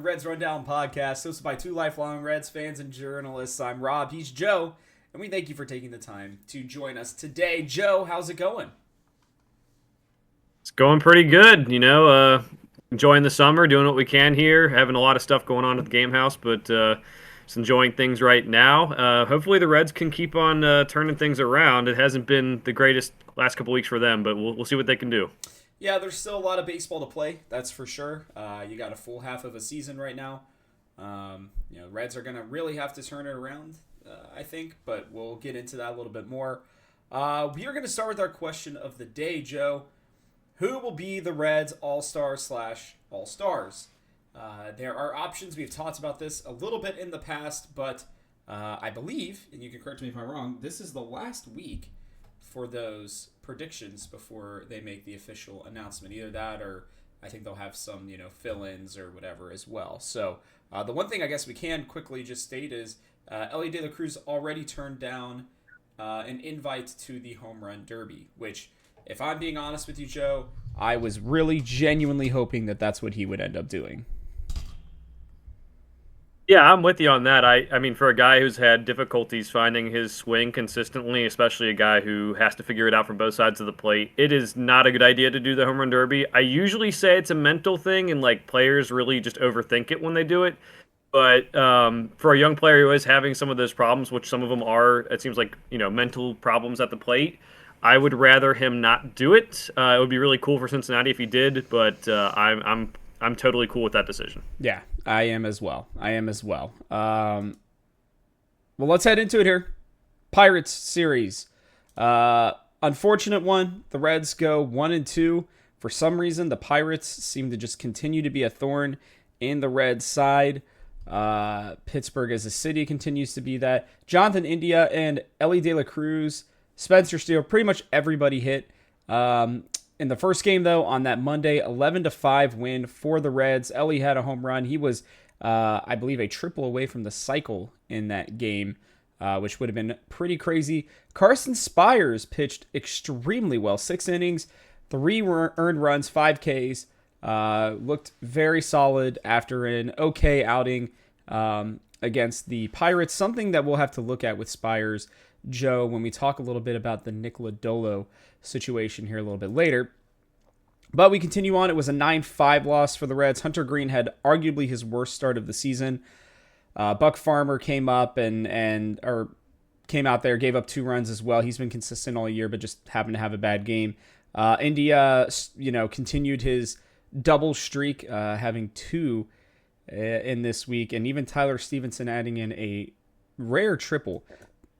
Reds Rundown Podcast, hosted by two lifelong Reds fans and journalists. I'm Rob, he's Joe, and we thank you for taking the time to join us today. Joe, how's it going? It's going pretty good, enjoying the summer, doing what we can here, having a lot of stuff going on at the game house, but just enjoying things right now. Hopefully the Reds can keep on turning things around. It hasn't been the greatest last couple weeks for them, but we'll see what they can do. Yeah, there's still a lot of baseball to play, that's for sure. You got a full half of a season right now. The Reds are going to really have to turn it around, I think, but we'll get into that a little bit more. We are going to start with our question of the day, Joe. Who will be the Reds All-Star/All-Stars? There are options. We've talked about this a little bit in the past, but I believe, and you can correct me if I'm wrong, this is the last week for those predictions before they make the official announcement. Either that or I think they'll have some, fill-ins or whatever as well. So the one thing I guess we can quickly just state is Elly De La Cruz already turned down an invite to the Home Run Derby, which, if I'm being honest with you, Joe, I was really genuinely hoping that that's what he would end up doing. Yeah, I'm with you on that. I mean, for a guy who's had difficulties finding his swing consistently, especially a guy who has to figure it out from both sides of the plate, it is not a good idea to do the home run derby. I usually say it's a mental thing, and players really just overthink it when they do it. But for a young player who is having some of those problems, which some of them are, it seems like mental problems at the plate, I would rather him not do it. It would be really cool for Cincinnati if he did, but I'm totally cool with that decision. Yeah, I am as well. Well, let's head into it here. Pirates series. Unfortunate one. The Reds go 1-2. For some reason, the Pirates seem to just continue to be a thorn in the Reds' side. Pittsburgh as a city continues to be that. Jonathan India and Elly De La Cruz, Spencer Steele, pretty much everybody hit. In the first game, though, on that Monday, 11-5 win for the Reds. Elly had a home run. He was, I believe, a triple away from the cycle in that game, which would have been pretty crazy. Carson Spires pitched extremely well. 6 innings, 3 earned runs, 5 Ks. Looked very solid after an okay outing against the Pirates. Something that we'll have to look at with Spires, Joe, when we talk a little bit about the Nick Lodolo situation here a little bit later. But we continue on. It was a 9-5 loss for the Reds. Hunter Green had arguably his worst start of the season. Buck Farmer came up or came out there, gave up 2 runs as well. He's been consistent all year, but just happened to have a bad game. India, continued his double streak, having 2 in this week, and even Tyler Stevenson adding in a rare triple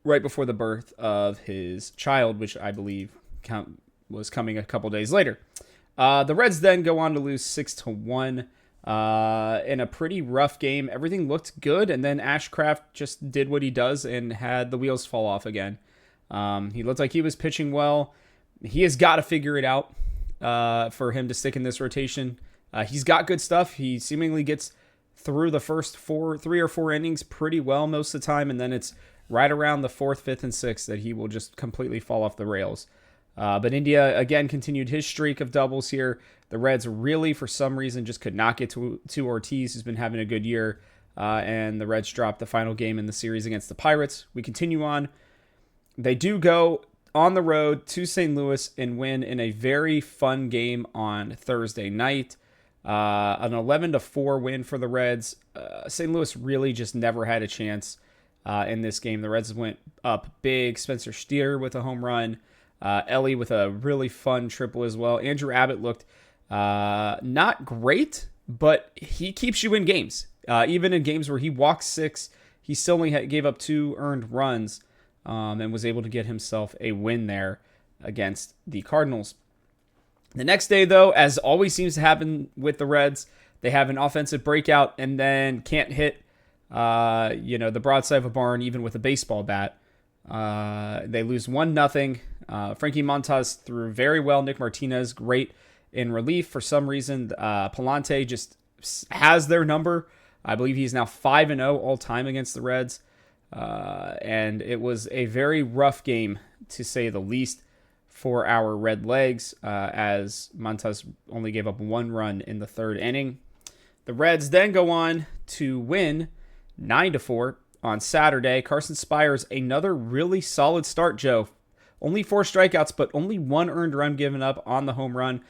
right before the birth of his child, which I believe was coming a couple days later. The Reds then go on to lose 6-1 in a pretty rough game. Everything looked good, and then Ashcraft just did what he does and had the wheels fall off again. He looked like he was pitching well. He has got to figure it out for him to stick in this rotation. He's got good stuff. He seemingly gets through the first 3 or 4 innings pretty well most of the time, and then it's right around the 4th, 5th, and 6th that he will just completely fall off the rails. But India, again, continued his streak of doubles here. The Reds really, for some reason, just could not get to Ortiz, who's been having a good year. And the Reds dropped the final game in the series against the Pirates. We continue on. They do go on the road to St. Louis and win in a very fun game on Thursday night. An 11-4 win for the Reds. St. Louis really just never had a chance in this game. The Reds went up big. Spencer Steer with a home run. Elly with a really fun triple as well. Andrew Abbott looked not great, but he keeps you in games. Even in games where he walked 6, he still only gave up 2 earned runs and was able to get himself a win there against the Cardinals. The next day, though, as always seems to happen with the Reds, they have an offensive breakout and then can't hit the broadside of a barn even with a baseball bat. They lose 1-0. Frankie Montas threw very well. Nick Martinez, great in relief. For some reason, Palante just has their number. I believe he's now 5-0 all time against the Reds. And it was a very rough game, to say the least, for our Red Legs, as Montas only gave up 1 run in the 3rd inning. The Reds then go on to win 9-4 on Saturday. Carson Spires, another really solid start, Joe. Only 4 strikeouts, but only 1 earned run given up on the home run.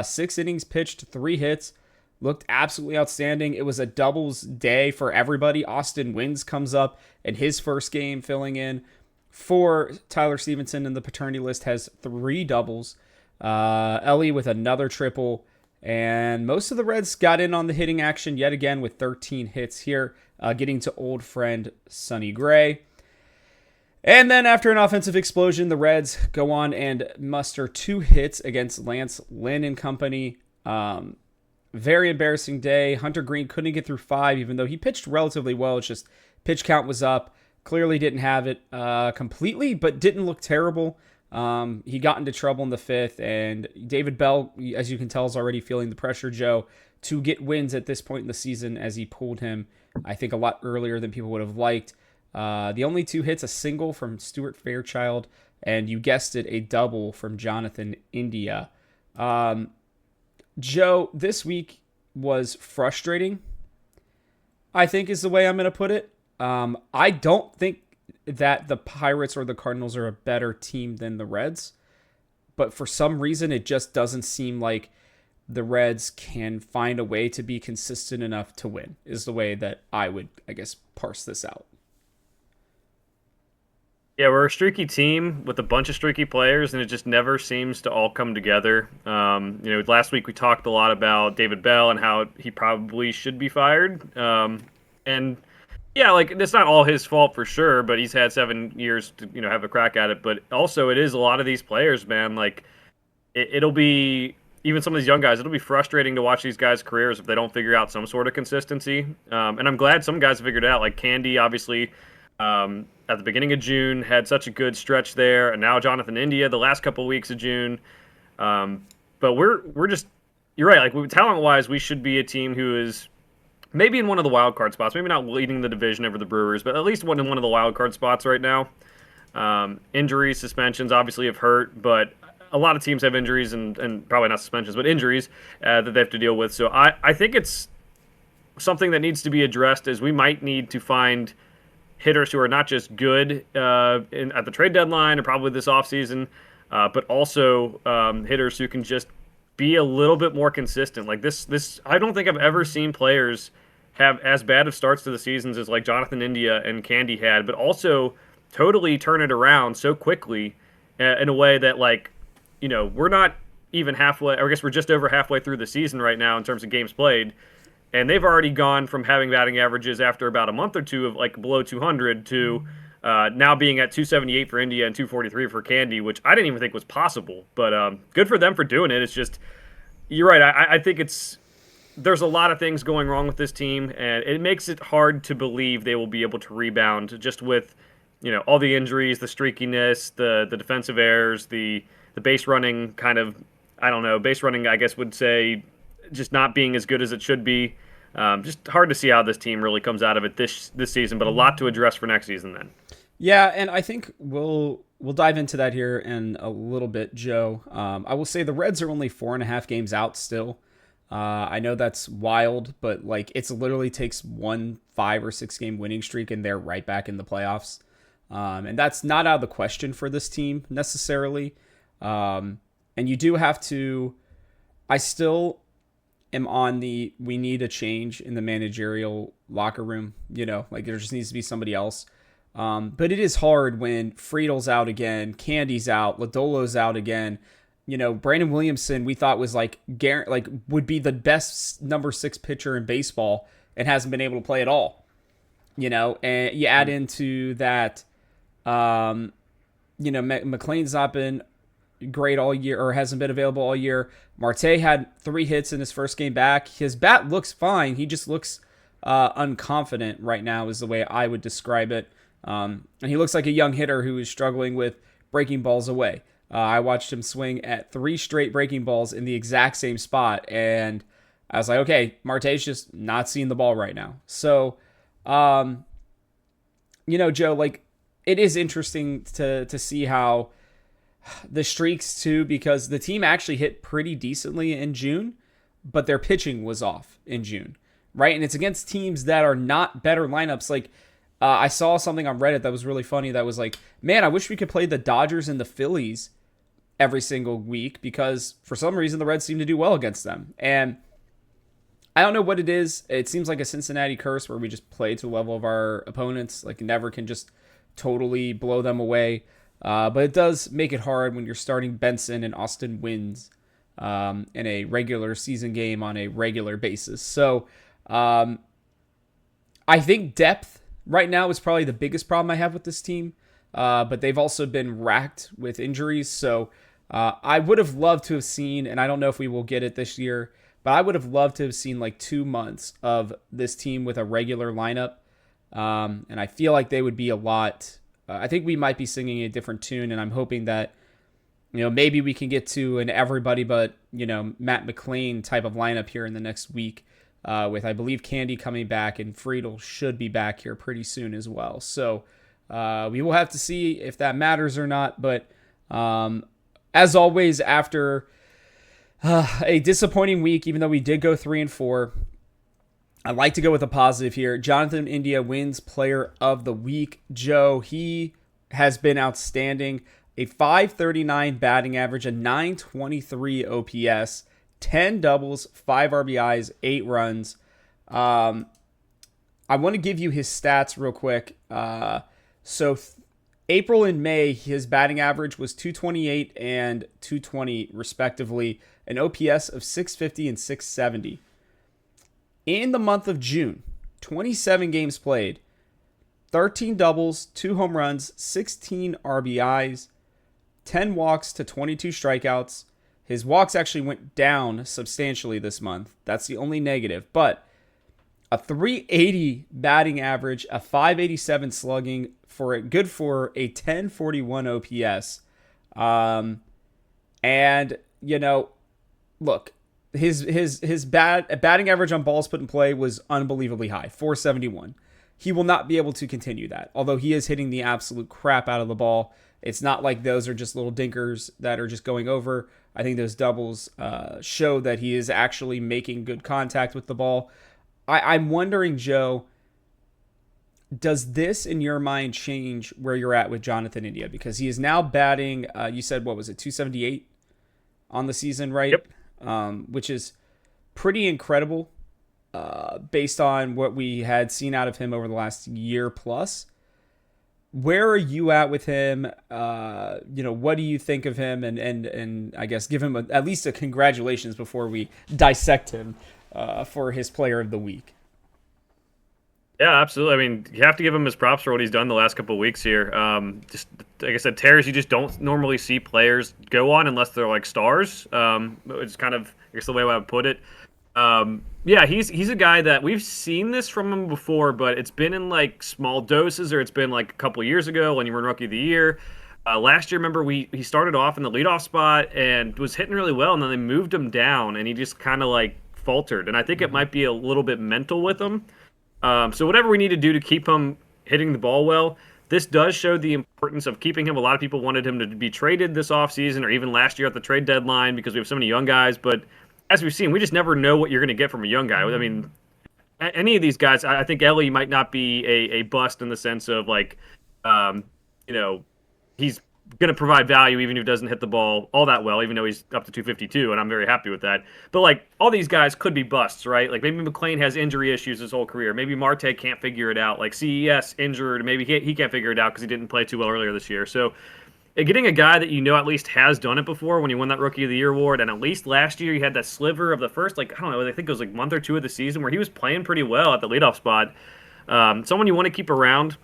6 innings pitched, 3 hits. Looked absolutely outstanding. It was a doubles day for everybody. Austin Wynns comes up in his first game filling in for Tyler Stevenson, and the paternity list has 3 doubles. Ellie with another triple. And most of the Reds got in on the hitting action yet again with 13 hits here, getting to old friend Sonny Gray. And then after an offensive explosion, the Reds go on and muster 2 hits against Lance Lynn and company. Very embarrassing day. Hunter Green couldn't get through 5, even though he pitched relatively well. It's just pitch count was up. Clearly didn't have it completely, but didn't look terrible. He got into trouble in the 5th, and David Bell, as you can tell, is already feeling the pressure, Joe, to get wins at this point in the season, as he pulled him, I think, a lot earlier than people would have liked. The only 2 hits, a single from Stuart Fairchild, and you guessed it, a double from Jonathan India. Joe, this week was frustrating, I think is the way I'm going to put it. I don't think that the Pirates or the Cardinals are a better team than the Reds, but for some reason it just doesn't seem like the Reds can find a way to be consistent enough to win, is the way that I would, I guess, parse this out. Yeah, we're a streaky team with a bunch of streaky players, and it just never seems to all come together. Last week we talked a lot about David Bell and how he probably should be fired. And yeah, like, it's not all his fault for sure, but he's had 7 years to, have a crack at it. But also, it is a lot of these players, man. Like, it'll be, even some of these young guys, it'll be frustrating to watch these guys' careers if they don't figure out some sort of consistency. And I'm glad some guys have figured it out. Like Candy, obviously, at the beginning of June, had such a good stretch there, and now Jonathan India the last couple of weeks of June. But we're just, you're right. Like, talent-wise, we should be a team who is maybe in one of the wild card spots. Maybe not leading the division over the Brewers, but at least in one of the wild card spots right now. Injuries, suspensions obviously have hurt, but a lot of teams have injuries and probably not suspensions, but injuries that they have to deal with. So I think it's something that needs to be addressed, as we might need to find hitters who are not just good at the trade deadline or probably this offseason, but also hitters who can just be a little bit more consistent. Like this, I don't think I've ever seen players have as bad of starts to the seasons as like Jonathan India and Candy had, but also totally turn it around so quickly in a way that, like, we're not even halfway, or I guess we're just over halfway through the season right now in terms of games played. And they've already gone from having batting averages after about a month or two of like below 200 to now being at 278 for India and 243 for Candy, which I didn't even think was possible. But good for them for doing it. It's just, you're right. I think there's a lot of things going wrong with this team, and it makes it hard to believe they will be able to rebound just with, all the injuries, the streakiness, the defensive errors, the base running kind of, I don't know, base running, I guess, would say just not being as good as it should be. Just hard to see how this team really comes out of it this season, but a lot to address for next season then. Yeah, and I think we'll dive into that here in a little bit, Joe. I will say the Reds are only 4.5 games out still. I know that's wild, but like, it's literally takes 1 5 or 6 game winning streak and they're right back in the playoffs. And that's not out of the question for this team necessarily. And you do have to, I still am on we need a change in the managerial locker room, like there just needs to be somebody else. But it is hard when Friedel's out again, Candy's out, Lodolo's out again. Brandon Williamson, we thought was would be the best number 6 pitcher in baseball and hasn't been able to play at all. And you add into that, McLean's not been great all year, or hasn't been available all year. Marte had 3 hits in his first game back. His bat looks fine. He just looks unconfident right now is the way I would describe it. And he looks like a young hitter who is struggling with breaking balls away. I watched him swing at 3 straight breaking balls in the exact same spot, and I was like, okay, Marte's just not seeing the ball right now. So, Joe, like, it is interesting to see how the streaks too, because the team actually hit pretty decently in June, but their pitching was off in June. right? And it's against teams that are not better lineups. Like, I saw something on Reddit that was really funny that was like, man, I wish we could play the Dodgers and the Phillies every single week because for some reason the Reds seem to do well against them. And I don't know what it is. It seems like a Cincinnati curse where we just play to the level of our opponents, like never can just totally blow them away. But it does make it hard when you're starting Benson and Austin Wins in a regular season game on a regular basis. So I think depth right now is probably the biggest problem I have with this team. But they've also been racked with injuries. So I would have loved to have seen, and I don't know if we will get it this year, but I would have loved to have seen like 2 months of this team with a regular lineup. And I feel like they would be a lot. I think we might be singing a different tune, and I'm hoping that, maybe we can get to an everybody but, Matt McLean type of lineup here in the next week with, I believe, Candy coming back, and Friedel should be back here pretty soon as well. So we will have to see if that matters or not. But as always, after a disappointing week, even though we did go 3-4, I like to go with a positive here. Jonathan India wins Player of the Week. Joe, he has been outstanding. A .539 batting average, a .923 OPS, 10 doubles, 5 RBIs, 8 runs. I want to give you his stats real quick. So April and May, his batting average was .228 and .220 respectively, an OPS of .650 and .670. In the month of June, 27 games played, 13 doubles, 2 home runs, 16 RBIs, 10 walks to 22 strikeouts. His walks actually went down substantially this month. That's the only negative. But a .380 batting average, a .587 slugging, for a 1041 OPS. And, look, his batting average on balls put in play was unbelievably high, 471. He will not be able to continue that, although he is hitting the absolute crap out of the ball. It's not like those are just little dinkers that are just going over. I think those doubles show that he is actually making good contact with the ball. I'm wondering, Joe, does this, in your mind, change where you're at with Jonathan India? Because he is now batting, you said, what was it, 278 on the season, right? Yep. Which is pretty incredible based on what we had seen out of him over the last year plus. Where are you at with him? What do you think of him? And I guess give him at least a congratulations before we dissect him for his Player of the Week. Yeah, absolutely. I mean, you have to give him his props for what he's done the last couple of weeks here. Just like I said, tears you just don't normally see players go on unless they're like stars. It's kind of, I guess, the way I would put it. Yeah, he's a guy that we've seen this from him before, but it's been in like small doses, or it's been like a couple of years ago when you were Rookie of the Year. Last year, remember, he started off in the leadoff spot and was hitting really well, and then they moved him down, and he just kind of like faltered. And I think it might be a little bit mental with him. So whatever we need to do to keep him hitting the ball well, this does show the importance of keeping him. A lot of people wanted him to be traded this offseason or even last year at the trade deadline because we have so many young guys. But as we've seen, we just never know what you're going to get from a young guy. I mean, any of these guys, I think Ellie might not be a bust in the sense of like, he's going to provide value even if he doesn't hit the ball all that well, even though he's up to 252, and I'm very happy with that. But, like, all these guys could be busts, right? Like, maybe McLean has injury issues his whole career. Maybe Marte can't figure it out. Like, CES injured. Maybe he can't figure it out because he didn't play too well earlier this year. So, getting a guy that at least has done it before when he won that Rookie of the Year award, and at least last year he had that sliver of the first, I think it was like month or two of the season where he was playing pretty well at the leadoff spot. Someone you want to keep around,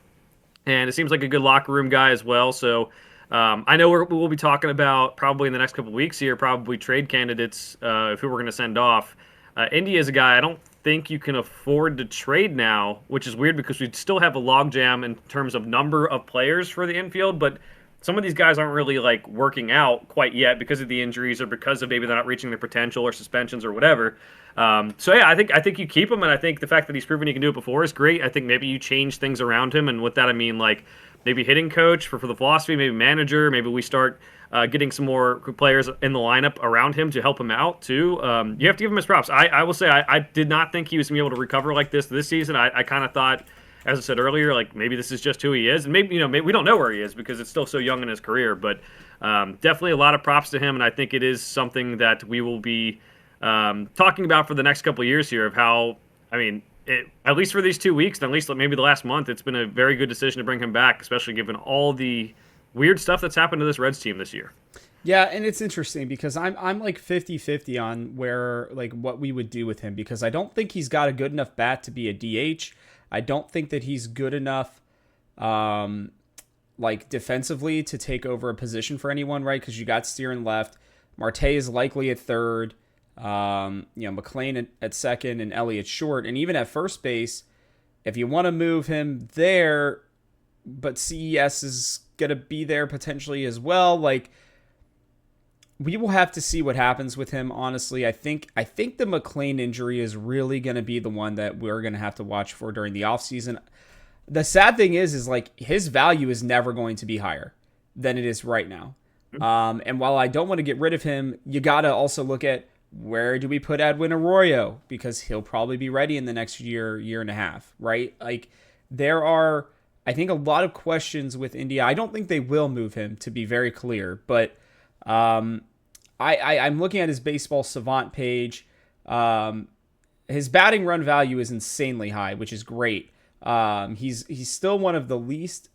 and it seems like a good locker room guy as well. So, I know we'll be talking about probably in the next couple of weeks here, probably trade candidates who we're going to send off. India is a guy I don't think you can afford to trade now, which is weird because we still have a logjam in terms of number of players for the infield, but some of these guys aren't really like working out quite yet because of the injuries or because of maybe they're not reaching their potential or suspensions or whatever. So yeah, I think you keep him, and I think the fact that he's proven he can do it before is great. I think maybe you change things around him, and with that I mean like maybe hitting coach for the philosophy, maybe manager, maybe we start getting some more players in the lineup around him to help him out too. You have to give him his props. I will say I did not think he was going to be able to recover like this season. I kind of thought, as I said earlier, like maybe this is just who he is, and maybe we don't know where he is because it's still so young in his career. But definitely a lot of props to him, and I think it is something that we will be talking about for the next couple of years here of how, at least for these 2 weeks, and at least maybe the last month, it's been a very good decision to bring him back, especially given all the weird stuff that's happened to this Reds team this year. Yeah, and it's interesting because I'm like 50-50 on where, like, what we would do with him, because I don't think he's got a good enough bat to be a DH. I don't think that he's good enough like defensively to take over a position for anyone, right? Because you got Steer in left, Marte is likely at third, McLean at second, and Elliott short. And even at first base, if you want to move him there, but CES is going to be there potentially as well, like, we will have to see what happens with him, honestly. I think the McLean injury is really going to be the one that we're going to have to watch for during the offseason. The sad thing is like his value is never going to be higher than it is right now. And while I don't want to get rid of him, you got to also look at where do we put Edwin Arroyo, because he'll probably be ready in the next year and a half, right? Like, there are, I think, a lot of questions with India. I don't think they will move him, to be very clear, but I'm looking at his Baseball Savant page. His batting run value is insanely high, which is great. He's still one of the least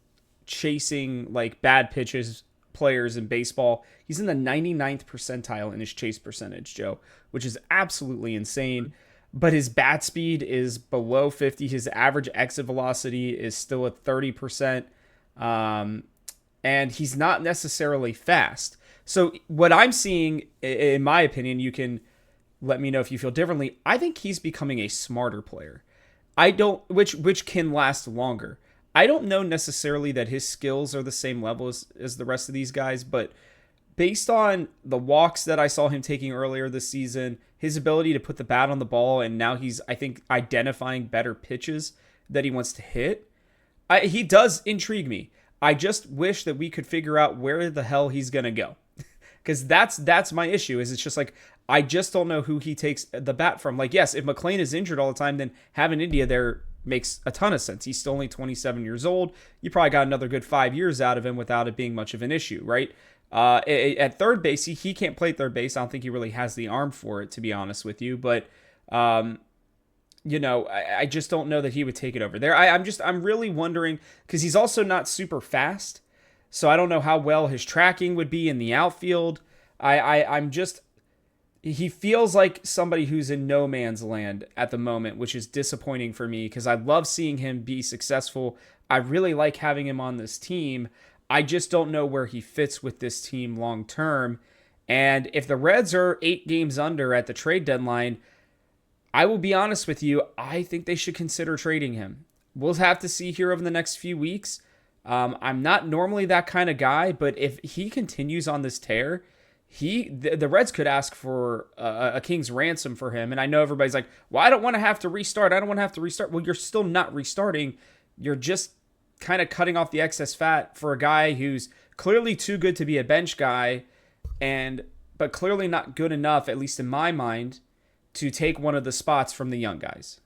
chasing, like, bad pitches players in baseball. He's in the 99th percentile in his chase percentage, Joe, which is absolutely insane. But his bat speed is below 50. His average exit velocity is still at 30%. And he's not necessarily fast. So what I'm seeing, in my opinion, you can let me know if you feel differently, I think he's becoming a smarter player. Which can last longer. I don't know necessarily that his skills are the same level as the rest of these guys, but based on the walks that I saw him taking earlier this season, his ability to put the bat on the ball, and now he's, I think, identifying better pitches that he wants to hit, he does intrigue me. I just wish that we could figure out where the hell he's going to go. Because that's my issue, is it's just like, I just don't know who he takes the bat from. Like, yes, if McLean is injured all the time, then having India there makes a ton of sense. He's still only 27 years old. You probably got another good 5 years out of him without it being much of an issue, right? At third base, he can't play third base. I don't think he really has the arm for it, to be honest with you. But, I just don't know that he would take it over there. I'm really wondering, because he's also not super fast. So I don't know how well his tracking would be in the outfield. He feels like somebody who's in no man's land at the moment, which is disappointing for me because I love seeing him be successful. I really like having him on this team. I just don't know where he fits with this team long term. And if the Reds are 8 games under at the trade deadline, I will be honest with you, I think they should consider trading him. We'll have to see here over the next few weeks. I'm not normally that kind of guy, but if he continues on this tear, the Reds could ask for a king's ransom for him. And I know everybody's like, well, I don't want to have to restart. Well, you're still not restarting. You're just kind of cutting off the excess fat for a guy who's clearly too good to be a bench guy, but clearly not good enough, at least in my mind, to take one of the spots from the young guys.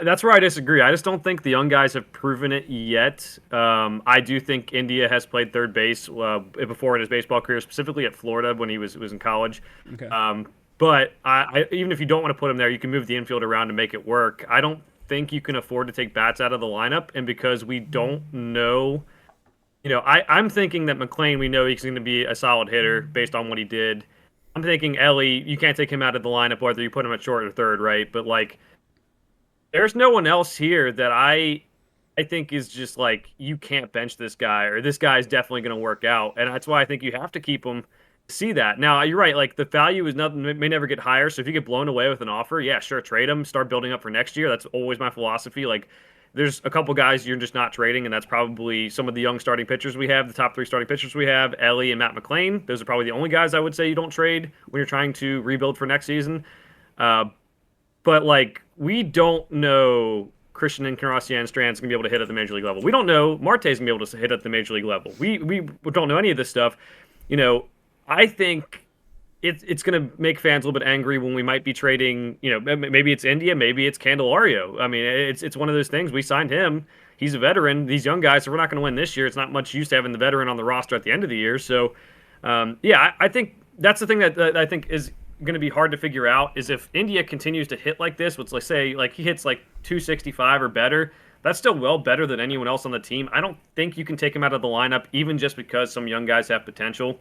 That's where I disagree. I just don't think the young guys have proven it yet. I do think India has played third base before in his baseball career, specifically at Florida when he was in college. Okay. But even if you don't want to put him there, you can move the infield around to make it work. I don't think you can afford to take bats out of the lineup, and because we don't know, I'm thinking that McLean, we know he's going to be a solid hitter based on what he did. I'm thinking Ellie, you can't take him out of the lineup whether you put him at short or third, right? But like, there's no one else here that I think is just like, you can't bench this guy, or this guy is definitely going to work out. And that's why I think you have to keep him. See that. Now, you're right. Like, the value is nothing, may never get higher. So if you get blown away with an offer, yeah, sure, trade him, start building up for next year. That's always my philosophy. Like, there's a couple guys you're just not trading, and that's probably some of the young starting pitchers we have, the top 3 starting pitchers we have, Ellie and Matt McLean. Those are probably the only guys I would say you don't trade when you're trying to rebuild for next season. But, like, we don't know Christian Encarnacion Strand's going to be able to hit at the major league level. We don't know Marte's going to be able to hit at the major league level. We don't know any of this stuff. I think it's going to make fans a little bit angry when we might be trading, maybe it's India, maybe it's Candelario. I mean, it's one of those things. We signed him. He's a veteran. These young guys, so we're not going to win this year. It's not much use to having the veteran on the roster at the end of the year. So, I think that's the thing that I think is going to be hard to figure out is if India continues to hit like this, which let's say like he hits like 265 or better, that's still well better than anyone else on the team. I don't think you can take him out of the lineup even just because some young guys have potential,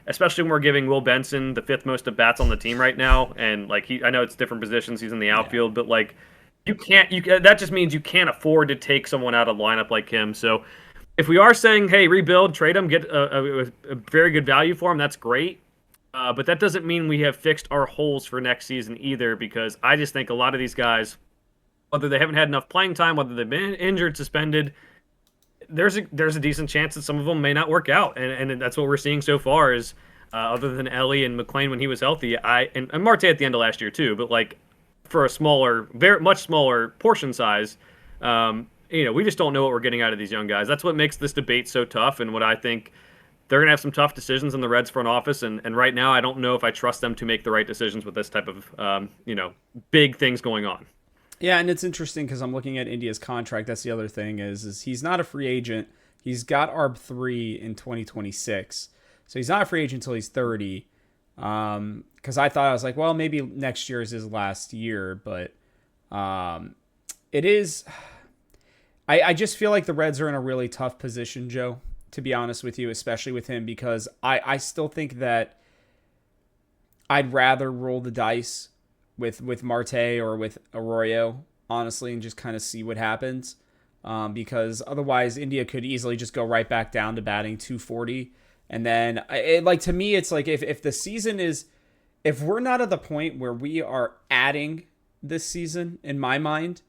especially when we're giving Will Benson the 5th most at bats on the team right now. And like I know it's different positions. He's in the outfield, but like that just means you can't afford to take someone out of the lineup like him. So if we are saying, hey, rebuild, trade him, get a very good value for him, that's great. But that doesn't mean we have fixed our holes for next season either, because I just think a lot of these guys, whether they haven't had enough playing time, whether they've been injured, suspended, there's a decent chance that some of them may not work out. And that's what we're seeing so far is other than Ellie and McClain when he was healthy, and Marte at the end of last year too, but like for a much smaller portion size, we just don't know what we're getting out of these young guys. That's what makes this debate so tough, and what I think they're going to have some tough decisions in the Reds front office, and right now I don't know if I trust them to make the right decisions with this type of, big things going on. Yeah, and it's interesting because I'm looking at India's contract. That's the other thing is he's not a free agent. He's got ARB3 in 2026, so he's not a free agent until he's 30. Because I was like, well, maybe next year is his last year, but it is. I just feel like the Reds are in a really tough position, Joe, to be honest with you, especially with him, because I still think that I'd rather roll the dice with Marte or with Arroyo, honestly, and just kind of see what happens. Because otherwise, India could easily just go right back down to batting 240. And then, to me, it's like if the season is, if we're not at the point where we are adding this season, in my mind,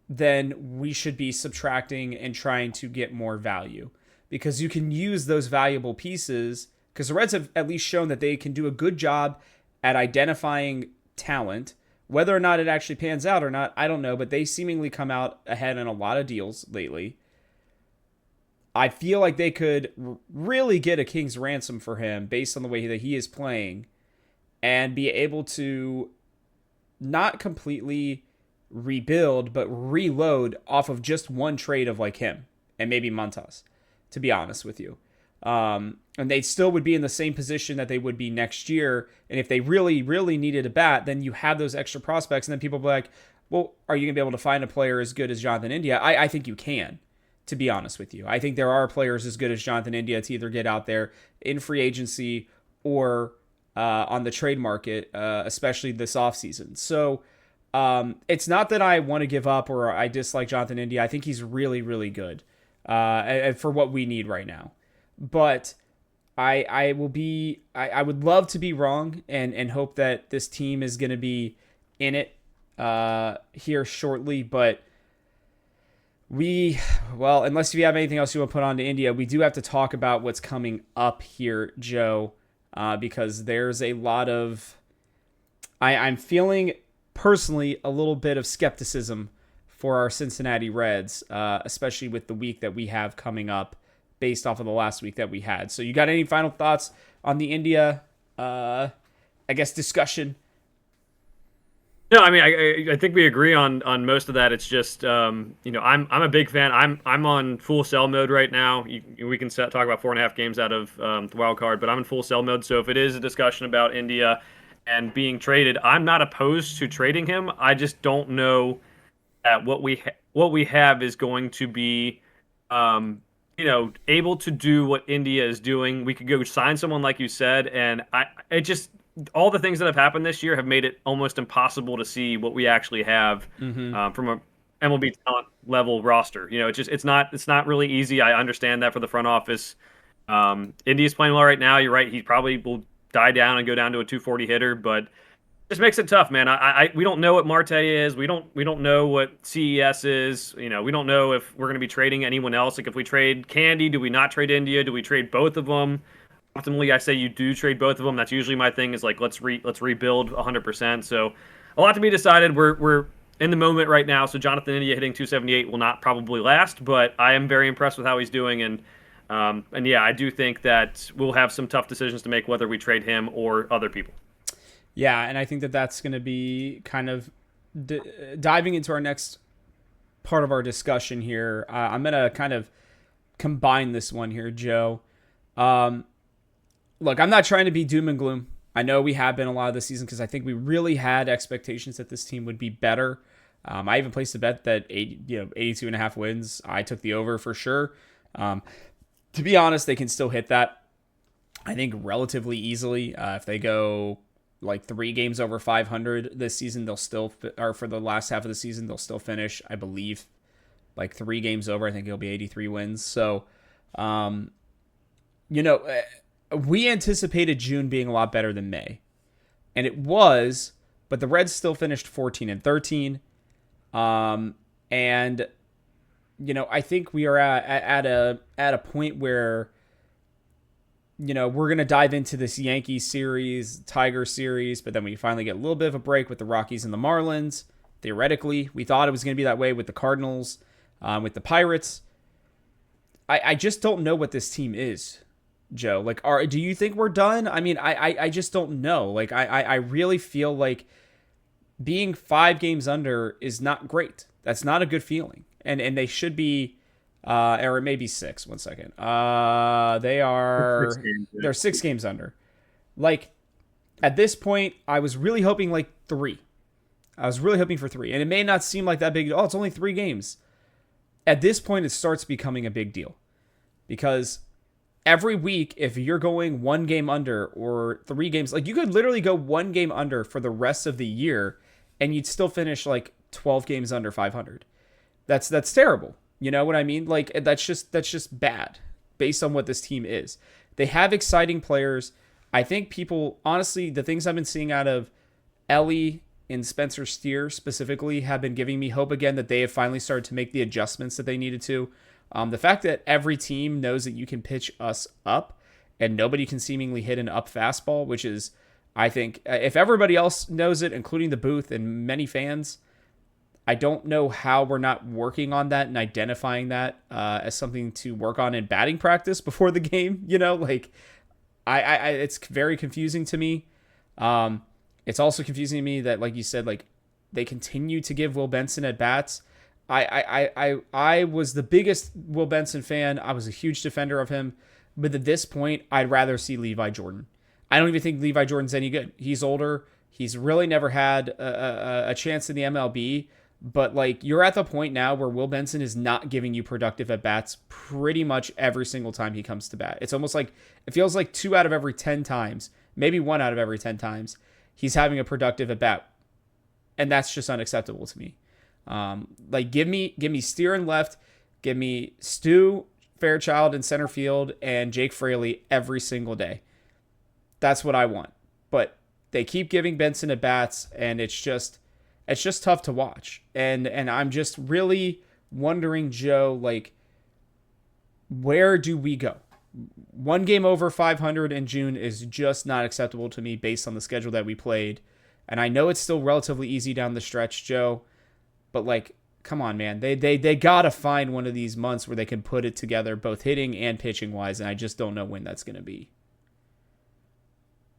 then we should be subtracting and trying to get more value. Because you can use those valuable pieces, because the Reds have at least shown that they can do a good job at identifying talent. Whether or not it actually pans out or not, I don't know, but they seemingly come out ahead in a lot of deals lately. I feel like they could really get a king's ransom for him based on the way that he is playing and be able to not completely rebuild, but reload off of just one trade of like him and maybe Montas, to be honest with you. And they still would be in the same position that they would be next year. And if they really, really needed a bat, then you have those extra prospects. And then people will be like, well, are you going to be able to find a player as good as Jonathan India? I think you can, to be honest with you. I think there are players as good as Jonathan India to either get out there in free agency or on the trade market, especially this offseason. So it's not that I want to give up or I dislike Jonathan India. I think he's really, really good for what we need right now. But I would love to be wrong and hope that this team is going to be in it here shortly. But unless you have anything else you want to put on to India, we do have to talk about what's coming up here, Joe, because there's a lot of... I'm feeling personally a little bit of skepticism for our Cincinnati Reds, especially with the week that we have coming up based off of the last week that we had. So you got any final thoughts on the India, discussion? No, I mean, I think we agree on most of that. It's just, I'm a big fan. I'm on full sell mode right now. We can talk about 4.5 games out of the wild card, but I'm in full sell mode. So if it is a discussion about India and being traded, I'm not opposed to trading him. I just don't know that what we have is going to be, able to do what India is doing. We could go sign someone like you said, and all the things that have happened this year have made it almost impossible to see what we actually have from a MLB talent level roster. It's not really easy. I understand that for the front office. India's playing well right now. You're right. He probably will die down and go down to a 240 hitter, but it just makes it tough, man. We don't know what Marte is. We don't know what CES is. We don't know if we're going to be trading anyone else. Like if we trade Candy, do we not trade India? Do we trade both of them? Optimally, I say you do trade both of them. That's usually my thing is like let's rebuild 100%. So a lot to be decided. We're in the moment right now. So Jonathan India hitting 278 will not probably last, but I am very impressed with how he's doing. And yeah, I do think that we'll have some tough decisions to make whether we trade him or other people. Yeah, and I think that that's going to be kind of diving into our next part of our discussion here. I'm going to kind of combine this one here, Joe. Look, I'm not trying to be doom and gloom. I know we have been a lot of this season because I think we really had expectations that this team would be better. I even placed a bet that 82 and a half wins. I took the over for sure. To be honest, they can still hit that, I think, relatively easily. If they go like 3 games over 500 this season, they'll still, or for the last half of the season, they'll still finish, I believe, like 3 games over. I think it'll be 83 wins. So, we anticipated June being a lot better than May, and it was, but the Reds still finished 14 and 13. And I think we are at a point where, we're going to dive into this Yankees series, Tiger series, but then we finally get a little bit of a break with the Rockies and the Marlins. Theoretically, we thought it was going to be that way with the Cardinals, with the Pirates. I just don't know what this team is, Joe. Like, do you think we're done? I mean, I just don't know. Like, I really feel like being 5 games under is not great. That's not a good feeling. And they should be, or it may be 6. 1 second. They're 6 games under. Like, at this point, I was really hoping like 3. I was really hoping for 3. And it may not seem like that big. Oh, it's only 3 games. At this point, it starts becoming a big deal. Because every week, if you're going 1 game under or 3 games, like you could literally go 1 game under for the rest of the year and you'd still finish like 12 games under 500. That's terrible. You know what I mean? Like that's just bad based on what this team is. They have exciting players. I think people, honestly, the things I've been seeing out of Ellie and Spencer Steer specifically have been giving me hope again that they have finally started to make the adjustments that they needed to. The fact that every team knows that you can pitch us up and nobody can seemingly hit an up fastball, which is, I think, if everybody else knows it, including the booth and many fans, I don't know how we're not working on that and identifying that as something to work on in batting practice before the game. Like it's very confusing to me. It's also confusing to me that, like you said, like they continue to give Will Benson at bats. I was the biggest Will Benson fan. I was a huge defender of him. But at this point, I'd rather see Levi Jordan. I don't even think Levi Jordan's any good. He's older. He's really never had a chance in the MLB. But like you're at the point now where Will Benson is not giving you productive at bats pretty much every single time he comes to bat. It's almost like it feels like 2 out of every 10 times, maybe 1 out of every 10 times, he's having a productive at bat. And that's just unacceptable to me. Like give me Steer in left, give me Stu Fairchild in center field and Jake Fraley every single day. That's what I want. But they keep giving Benson at bats, and it's just tough to watch. And I'm just really wondering, Joe, like where do we go? 1 game over 500 in June is just not acceptable to me based on the schedule that we played. And I know it's still relatively easy down the stretch, Joe. But, like, come on, man. They got to find one of these months where they can put it together, both hitting and pitching-wise, and I just don't know when that's going to be.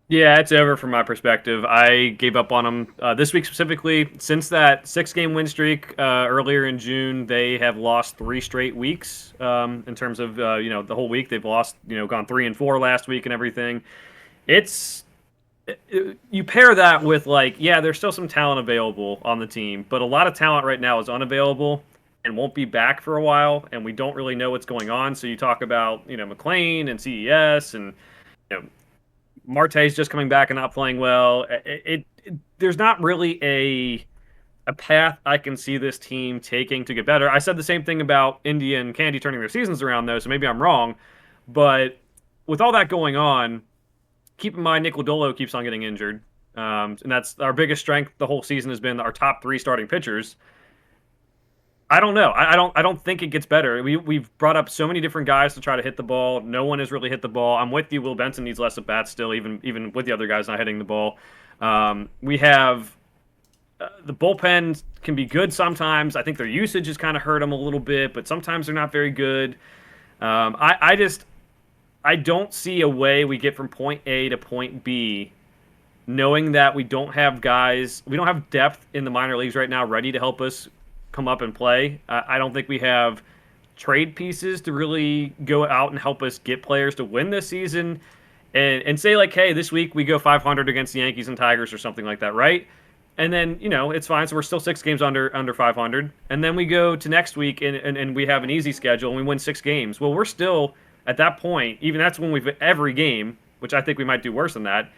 Yeah, it's over from my perspective. I gave up on them this week specifically. Since that 6-game win streak earlier in June, they have lost 3 straight weeks in terms of, the whole week. They've lost, gone 3-4 last week and everything. You pair that with, like, yeah, there's still some talent available on the team, but a lot of talent right now is unavailable and won't be back for a while, and we don't really know what's going on. So you talk about, McLean and CES and, Marte's just coming back and not playing well. There's not really a path I can see this team taking to get better. I said the same thing about India and Candy turning their seasons around, though, so maybe I'm wrong. But with all that going on, keep in mind, Nick Lodolo keeps on getting injured. And that's our biggest strength the whole season has been our top 3 starting pitchers. I don't know. I don't think it gets better. We've brought up so many different guys to try to hit the ball. No one has really hit the ball. I'm with you. Will Benson needs less at bats still, even with the other guys not hitting the ball. We have the bullpen can be good sometimes. I think their usage has kind of hurt them a little bit, but sometimes they're not very good. I don't see a way we get from point A to point B knowing that we don't have depth in the minor leagues right now ready to help us come up and play. I don't think we have trade pieces to really go out and help us get players to win this season and say like, hey, this week we go 500 against the Yankees and Tigers or something like that, right? And then, it's fine. So we're still 6 games under 500. And then we go to next week and we have an easy schedule and we win 6 games. Well, we're still at that point, even that's when we've every game, which I think we might do worse than that.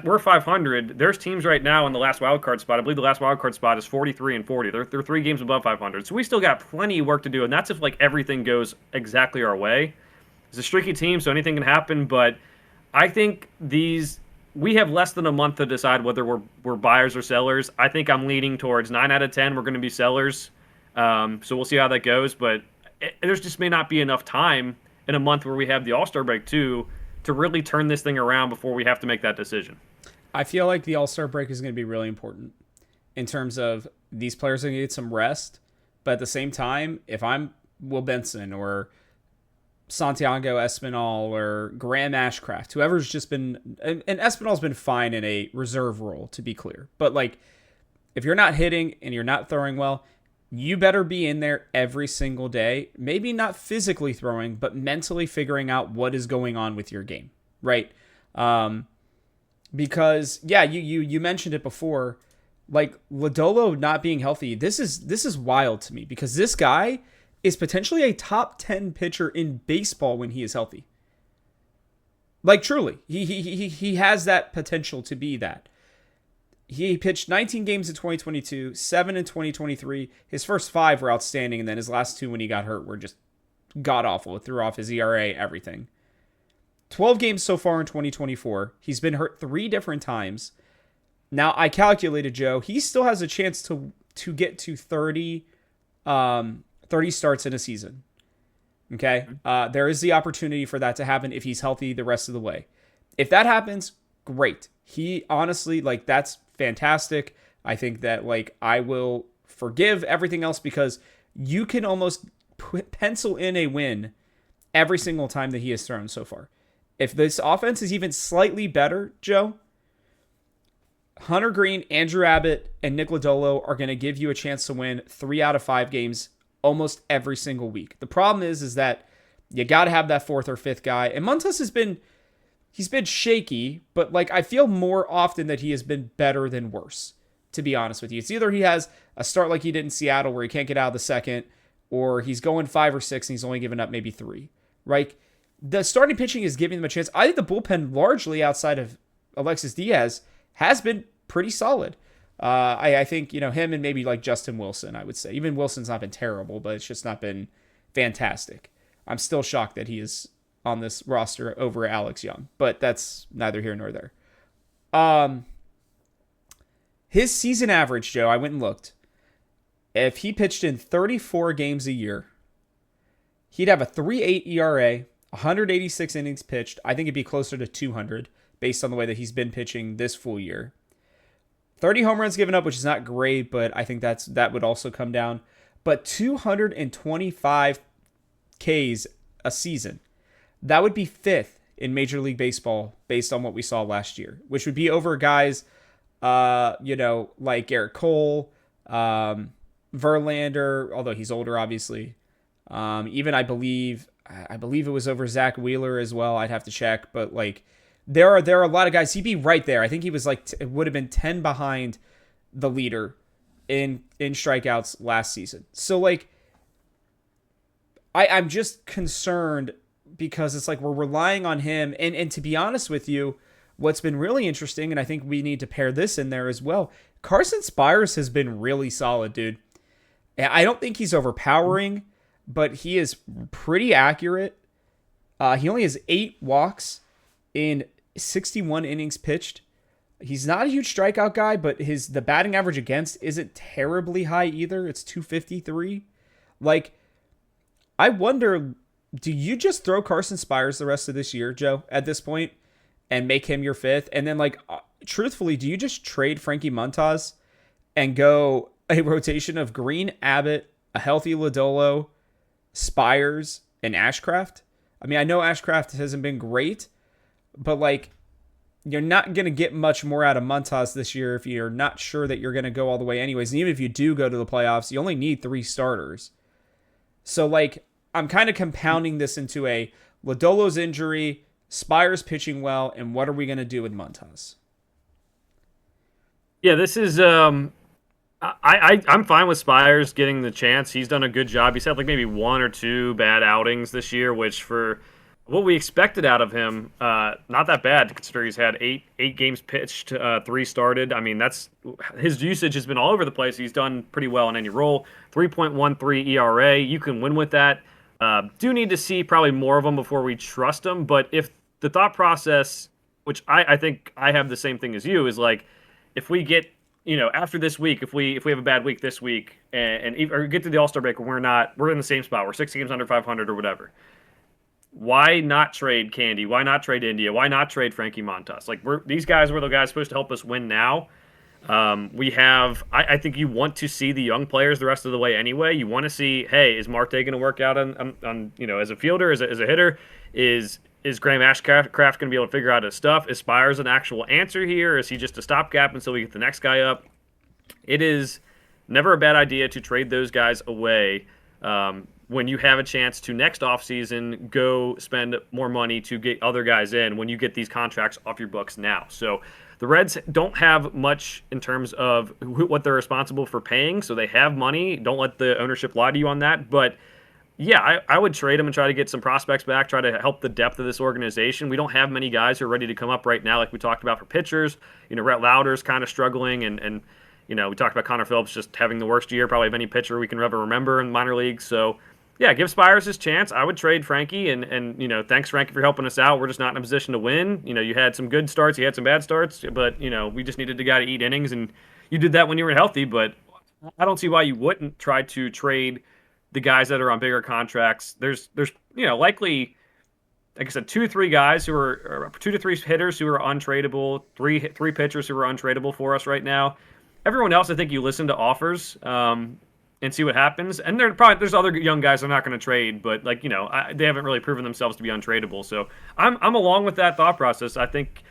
We're 500. There's teams right now in the last wild card spot. I believe the last wild card spot is 43 and 40. They're 3 games above 500. So we still got plenty of work to do. And that's if like everything goes exactly our way. It's a streaky team, so anything can happen. But I think we have less than a month to decide whether we're buyers or sellers. I think I'm leaning towards 9 out of 10. We're going to be sellers. So we'll see how that goes. But there's just may not be enough time in a month where we have the All-Star break too to really turn this thing around before we have to make that decision. I feel like the All-Star break is going to be really important in terms of these players are going to get some rest. But at the same time, if I'm Will Benson or Santiago Espinal or Graham Ashcraft, whoever's just been, and Espinal's been fine in a reserve role, to be clear. But like, if you're not hitting and you're not throwing well, you better be in there every single day. Maybe not physically throwing, but mentally figuring out what is going on with your game, right? Because yeah, you mentioned it before, like Lodolo not being healthy. This is wild to me because this guy is potentially a top 10 pitcher in baseball when he is healthy. Like truly, he has that potential to be that. He pitched 19 games in 2022, 7 in 2023. His first 5 were outstanding, and then his last 2 when he got hurt were just god-awful. It threw off his ERA, everything. 12 games so far in 2024. He's been hurt 3 different times. Now, I calculated, Joe, he still has a chance to get to 30 starts in a season. Okay? There is the opportunity for that to happen if he's healthy the rest of the way. If that happens, great. He honestly, like, that's fantastic. I think that, like, I will forgive everything else because you can almost pencil in a win every single time that he has thrown so far. If this offense is even slightly better, Joe, Hunter Green, Andrew Abbott, and Nick Lodolo are going to give you a chance to win 3 out of 5 games almost every single week. The problem is that you got to have that 4th or 5th guy. And Montas he's been shaky, but like I feel more often that he has been better than worse, to be honest with you. It's either he has a start like he did in Seattle where he can't get out of the second, or he's going 5 or 6 and he's only given up maybe 3. Right? The starting pitching is giving them a chance. I think the bullpen, largely outside of Alexis Diaz, has been pretty solid. I think, him and maybe like Justin Wilson, I would say. Even Wilson's not been terrible, but it's just not been fantastic. I'm still shocked that he is on this roster over Alex Young, but that's neither here nor there. His season average, Joe, I went and looked. If he pitched in 34 games a year, he'd have a 3.8 ERA, 186 innings pitched. I think it'd be closer to 200 based on the way that he's been pitching this full year. 30 home runs given up, which is not great, but I think that would also come down. But 225 Ks a season. That would be 5th in Major League Baseball based on what we saw last year, which would be over guys, like Garrett Cole, Verlander, although he's older, obviously. Even I believe it was over Zach Wheeler as well. I'd have to check, but like there are a lot of guys. He'd be right there. I think he was like it would have been 10 behind the leader in strikeouts last season. So like I'm just concerned because it's like we're relying on him. And to be honest with you, what's been really interesting, and I think we need to pair this in there as well, Carson Spires has been really solid, dude. I don't think he's overpowering, but he is pretty accurate. He only has 8 walks in 61 innings pitched. He's not a huge strikeout guy, but the batting average against isn't terribly high either. It's 253. Like, I wonder, do you just throw Carson Spires the rest of this year, Joe, at this point, and make him your 5th? And then, like, truthfully, do you just trade Frankie Montas and go a rotation of Green, Abbott, a healthy Lodolo, Spires, and Ashcraft. I mean, I know Ashcraft hasn't been great, but like, you're not going to get much more out of Montas this year if you're not sure that you're going to go all the way anyways. And even if you do go to the playoffs, you only need 3 starters. So, like, I'm kind of compounding this into a Lodolo's injury, Spires pitching well, and what are we going to do with Montas? Yeah, this is I'm fine with Spires getting the chance. He's done a good job. He's had like maybe 1 or 2 bad outings this year, which for what we expected out of him, not that bad. Considering he's had eight games pitched, 3 started. I mean, that's his usage has been all over the place. He's done pretty well in any role. 3.13 ERA. You can win with that. Do need to see probably more of them before we trust him. But if the thought process, which I think I have the same thing as you, is like if we get after this week, if we have a bad week this week or get to the All-Star break, we're in the same spot. We're 6 games under 500 or whatever. Why not trade Candy? Why not trade India? Why not trade Frankie Montas? Like these guys were the guys supposed to help us win now. I think you want to see the young players the rest of the way anyway. You want to see, hey, is Marte going to work out on as a fielder, as a hitter? Is Graham Ashcraft going to be able to figure out his stuff? Is Spires an actual answer here? Is he just a stopgap until we get the next guy up? It is never a bad idea to trade those guys away when you have a chance to next offseason go spend more money to get other guys in when you get these contracts off your books now. So the Reds don't have much in terms of what they're responsible for paying, so they have money. Don't let the ownership lie to you on that. But yeah, I would trade them and try to get some prospects back, try to help the depth of this organization. We don't have many guys who are ready to come up right now, like we talked about for pitchers. Rhett Lauder's kind of struggling, and we talked about Connor Phillips just having the worst year probably of any pitcher we can ever remember in minor leagues. So yeah, give Spires his chance. I would trade Frankie, and thanks Frankie for helping us out. We're just not in a position to win. You had some good starts, you had some bad starts, but we just needed the guy to eat innings, and you did that when you were healthy. But I don't see why you wouldn't try to trade the guys that are on bigger contracts. There's likely, like I said, 2 to 3 guys who are 2 to 3 hitters who are untradeable, three pitchers who are untradeable for us right now. Everyone else, I think you listen to offers and see what happens. And there's other young guys I'm not going to trade, but they haven't really proven themselves to be untradeable. So I'm along with that thought process. I think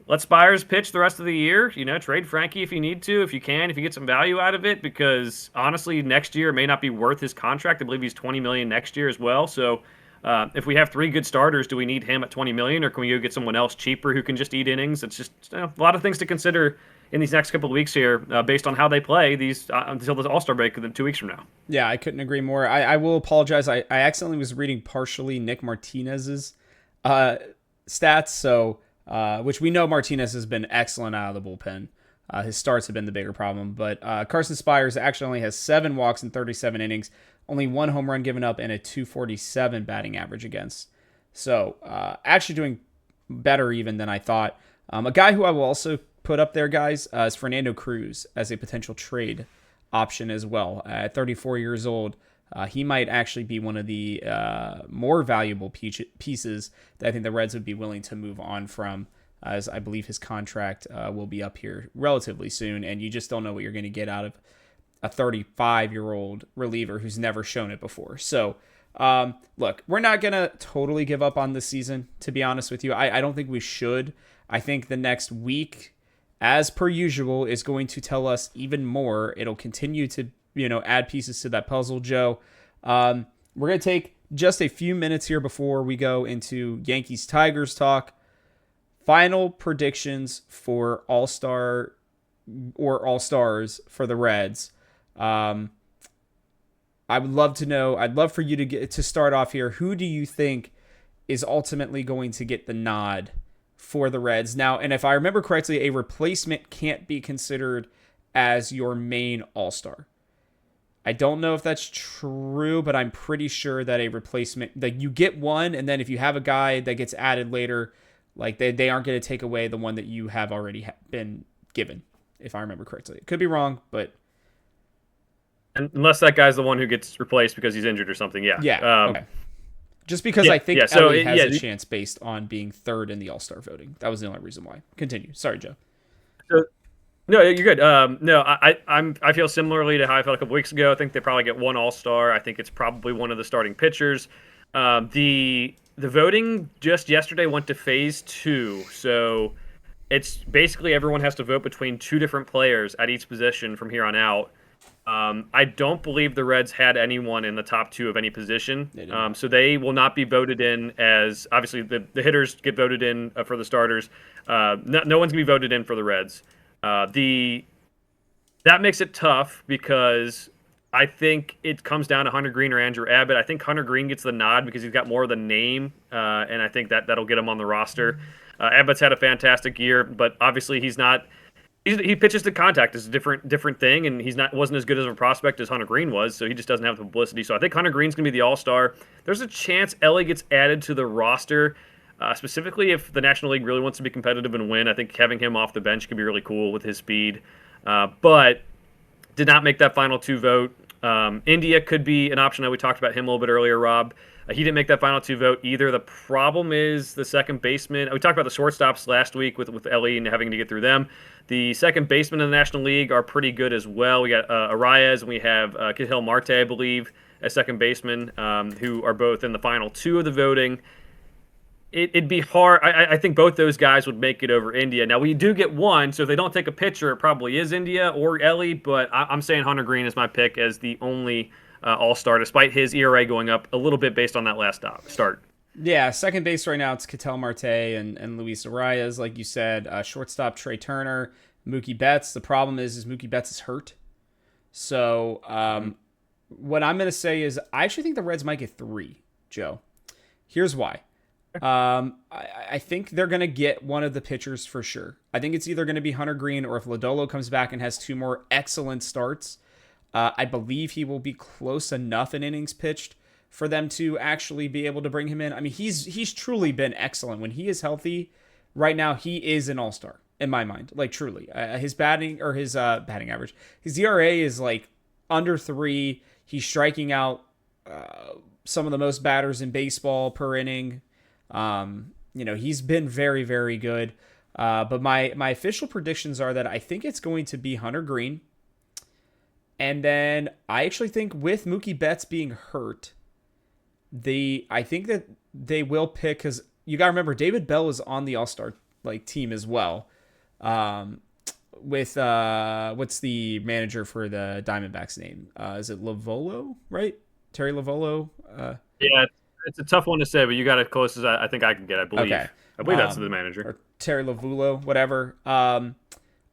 let Spires pitch the rest of the year. Trade Frankie if you need to, if you can, if you get some value out of it, because honestly, next year may not be worth his contract. I believe he's $20 million next year as well. So if we have 3 good starters, do we need him at $20 million, or can we go get someone else cheaper who can just eat innings? It's just a lot of things to consider in these next couple of weeks here, based on how they play these until the All-Star break 2 weeks from now. Yeah, I couldn't agree more. I will apologize. I accidentally was reading partially Nick Martinez's stats, so which we know Martinez has been excellent out of the bullpen. His starts have been the bigger problem, but Carson Spires actually only has 7 walks in 37 innings, only 1 home run given up, and a .247 batting average against. So actually doing better even than I thought. A guy who I will also put up there, guys, is Fernando Cruz as a potential trade option as well. At 34 years old, he might actually be one of the more valuable pieces that I think the Reds would be willing to move on from, as I believe his contract will be up here relatively soon, and you just don't know what you're going to get out of a 35-year-old reliever who's never shown it before. So, look, we're not going to totally give up on this season, to be honest with you. I don't think we should. I think the next week, as per usual, is going to tell us even more. It'll continue to, add pieces to that puzzle, Joe. We're going to take just a few minutes here before we go into Yankees Tigers talk. Final predictions for All-Star or All-Stars for the Reds. I would love to know. I'd love for you to start off here. Who do you think is ultimately going to get the nod for the Reds? Now, and if I remember correctly, a replacement can't be considered as your main All-Star. I don't know if that's true, but I'm pretty sure that a replacement, like you get one, and then if you have a guy that gets added later, like they aren't going to take away the one that you have already been given, if I remember correctly. It could be wrong, but unless that guy's the one who gets replaced because he's injured or something, yeah. Yeah. Okay. Just because I think Ellie has a chance based on being third in the All-Star voting. That was the only reason why. Continue. Sorry, Joe. No, you're good. No, I feel similarly to how I felt a couple weeks ago. I think they probably get one All-Star. I think it's probably one of the starting pitchers. The voting just yesterday went to phase two, so it's basically everyone has to vote between two different players at each position from here on out. I don't believe the Reds had anyone in the top two of any position, so they will not be voted in as obviously the hitters get voted in for the starters. No one's gonna be voted in for the Reds. The That makes it tough because I think it comes down to Hunter Green or Andrew Abbott. I think Hunter Green gets the nod because he's got more of the name, and I think that'll get him on the roster. Abbott's had a fantastic year, but obviously he's not. He pitches to contact is a different thing, and wasn't as good as a prospect as Hunter Green was, so he just doesn't have the publicity. So I think Hunter Green's gonna be the All-Star. There's a chance Ellie gets added to the roster, specifically if the National League really wants to be competitive and win. I think having him off the bench could be really cool with his speed, but did not make that final two vote. India could be an option. We talked about him a little bit earlier, Rob. He didn't make that final two vote either. The problem is the second baseman. We talked about the shortstops last week with Ellie and having to get through them. The second basemen in the National League are pretty good as well. We got Arias and we have Kihel Marte, I believe, as second baseman, who are both in the final two of the voting. It'd be hard. I think both those guys would make it over India. Now, we do get one, so if they don't take a pitcher, it probably is India or Ellie, but I'm saying Hunter Green is my pick as the only All-Star, despite his ERA going up a little bit based on that last start. Yeah, second base right now, it's Ketel Marte and Luis Arias, like you said. Shortstop, Trey Turner, Mookie Betts. The problem is Mookie Betts is hurt. So what I'm going to say is I actually think the Reds might get 3, Joe. Here's why. I think they're going to get one of the pitchers for sure. I think it's either going to be Hunter Green or if Lodolo comes back and has 2 more excellent starts, I believe he will be close enough in innings pitched for them to actually be able to bring him in. I mean, he's truly been excellent. When he is healthy right now, he is an all-star in my mind. Like truly, his batting average, his ERA is like under 3. He's striking out some of the most batters in baseball per inning. He's been very, very good. But my official predictions are that I think it's going to be Hunter Green. And then I actually think with Mookie Betts being hurt, I think that they will pick, because you got to remember David Bell is on the All-Star team as well. With what's the manager for the Diamondbacks name? Is it Lavolo, right? Terry Lavolo? Yeah, it's a tough one to say, but you got it close as I think I can get. I believe. Okay. I believe that's the manager. Or Terry Lavulo, whatever.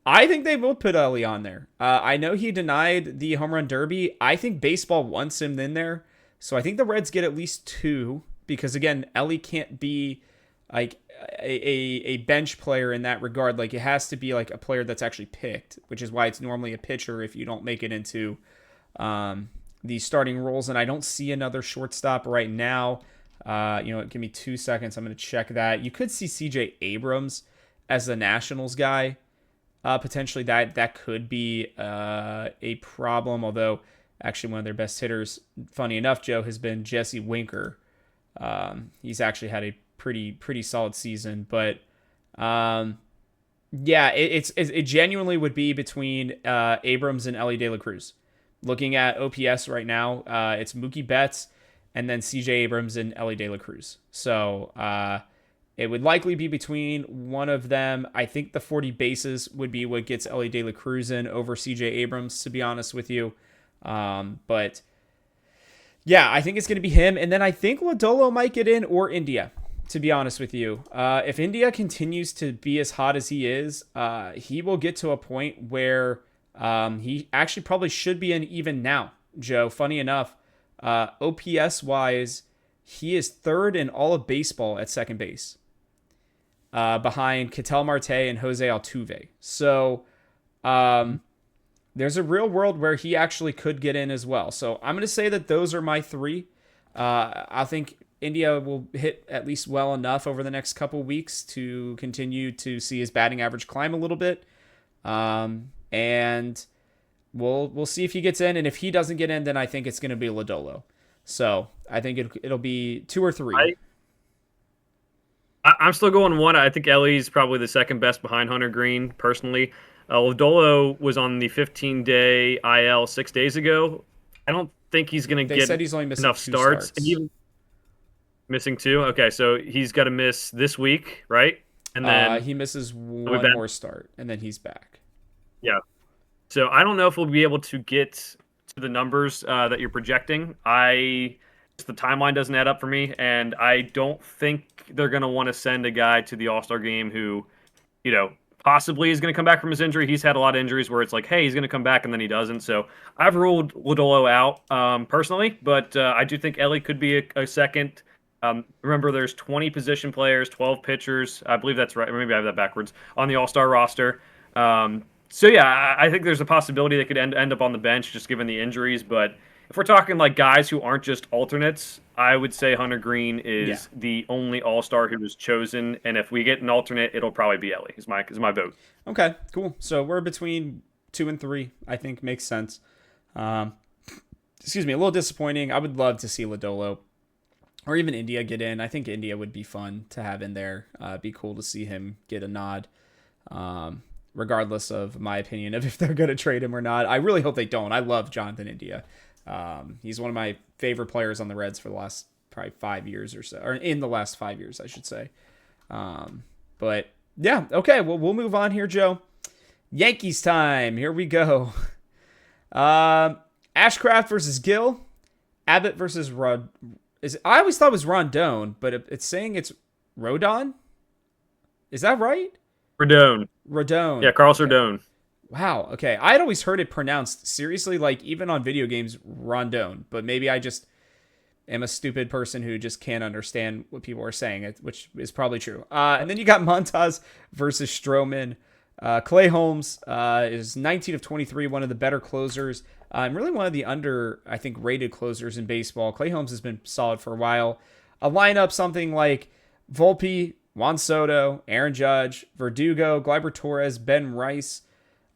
I think they will put Ellie on there. I know he denied the home run derby. I think baseball wants him in there. So I think the Reds get at least 2 because, again, Ellie can't be like a bench player in that regard. Like, it has to be like a player that's actually picked, which is why it's normally a pitcher if you don't make it into the starting roles. And I don't see another shortstop right now. Give me 2 seconds. I'm going to check that. You could see CJ Abrams as the Nationals guy. Potentially that could be a problem, although actually one of their best hitters, funny enough, Joe, has been Jesse Winker. He's actually had a pretty solid season, but it genuinely would be between Abrams and Ellie De La Cruz. Looking at OPS right now, it's Mookie Betts and then CJ Abrams and Ellie De La Cruz. So it would likely be between one of them. I think the 40 bases would be what gets Ellie De La Cruz in over CJ Abrams, to be honest with you. But yeah, I think it's going to be him. And then I think Lodolo might get in, or India, to be honest with you. If India continues to be as hot as he is, he will get to a point where he actually probably should be in even now, Joe. Funny enough, OPS-wise, he is 3rd in all of baseball at second base, behind Ketel Marte and Jose Altuve. So there's a real world where he actually could get in as well. So I'm going to say that those are my 3. I think India will hit at least well enough over the next couple weeks to continue to see his batting average climb a little bit. And we'll see if he gets in. And if he doesn't get in, then I think it's going to be Lodolo. So I think it'll be 2 or 3. I'm still going 1. I think Ellie's probably the second best behind Hunter Green, personally. Lodolo was on the 15-day IL 6 days ago. I don't think he's going to They get said he's only missing enough two starts. And starts. even missing two? Okay, so he's got to miss this week, right? And then He misses he'll be one back. more start, and then he's back. Yeah. So I don't know if we'll be able to get to the numbers that you're projecting. The timeline doesn't add up for me, and I don't think they're going to want to send a guy to the All-Star game who, possibly is going to come back from his injury. He's had a lot of injuries where it's like, hey, he's going to come back, and then he doesn't. So I've ruled Lodolo out personally, but I do think Ellie could be a second. Remember, there's 20 position players, 12 pitchers. I believe that's right. Or maybe I have that backwards on the All-Star roster. So yeah, I think there's a possibility they could end up on the bench just given the injuries. But if we're talking like guys who aren't just alternates, I would say Hunter Green is the only All-Star who was chosen. And if we get an alternate, it'll probably be Ellie. Is my vote. Okay, cool. So we're between 2 and 3. I think makes sense. Excuse me, a little disappointing. I would love to see Lodolo or even India get in. I think India would be fun to have in there. It'd be cool to see him get a nod. Regardless of my opinion of if they're going to trade him or not. I really hope they don't. I love Jonathan India. He's one of my favorite players on the Reds for the last probably 5 years or so, or in the last 5 years, I should say. But yeah, okay, well, we'll move on here, Joe. Yankees time. Here we go. Ashcraft versus Gill. Abbott versus Rod. I always thought it was Rondon, but it's saying it's Rodon. Is that right? Rodon. Yeah, Carlos Rodon. Wow. Okay. I had always heard it pronounced seriously, like even on video games, Rondon. But maybe I just am a stupid person who just can't understand what people are saying, which is probably true. And then you got Montas versus Stroman. Clay Holmes is 19 of 23, one of the better closers, and really one of the I think, rated closers in baseball. Clay Holmes has been solid for a while. A lineup something like Volpe, Juan Soto, Aaron Judge, Verdugo, Gleyber Torres, Ben Rice,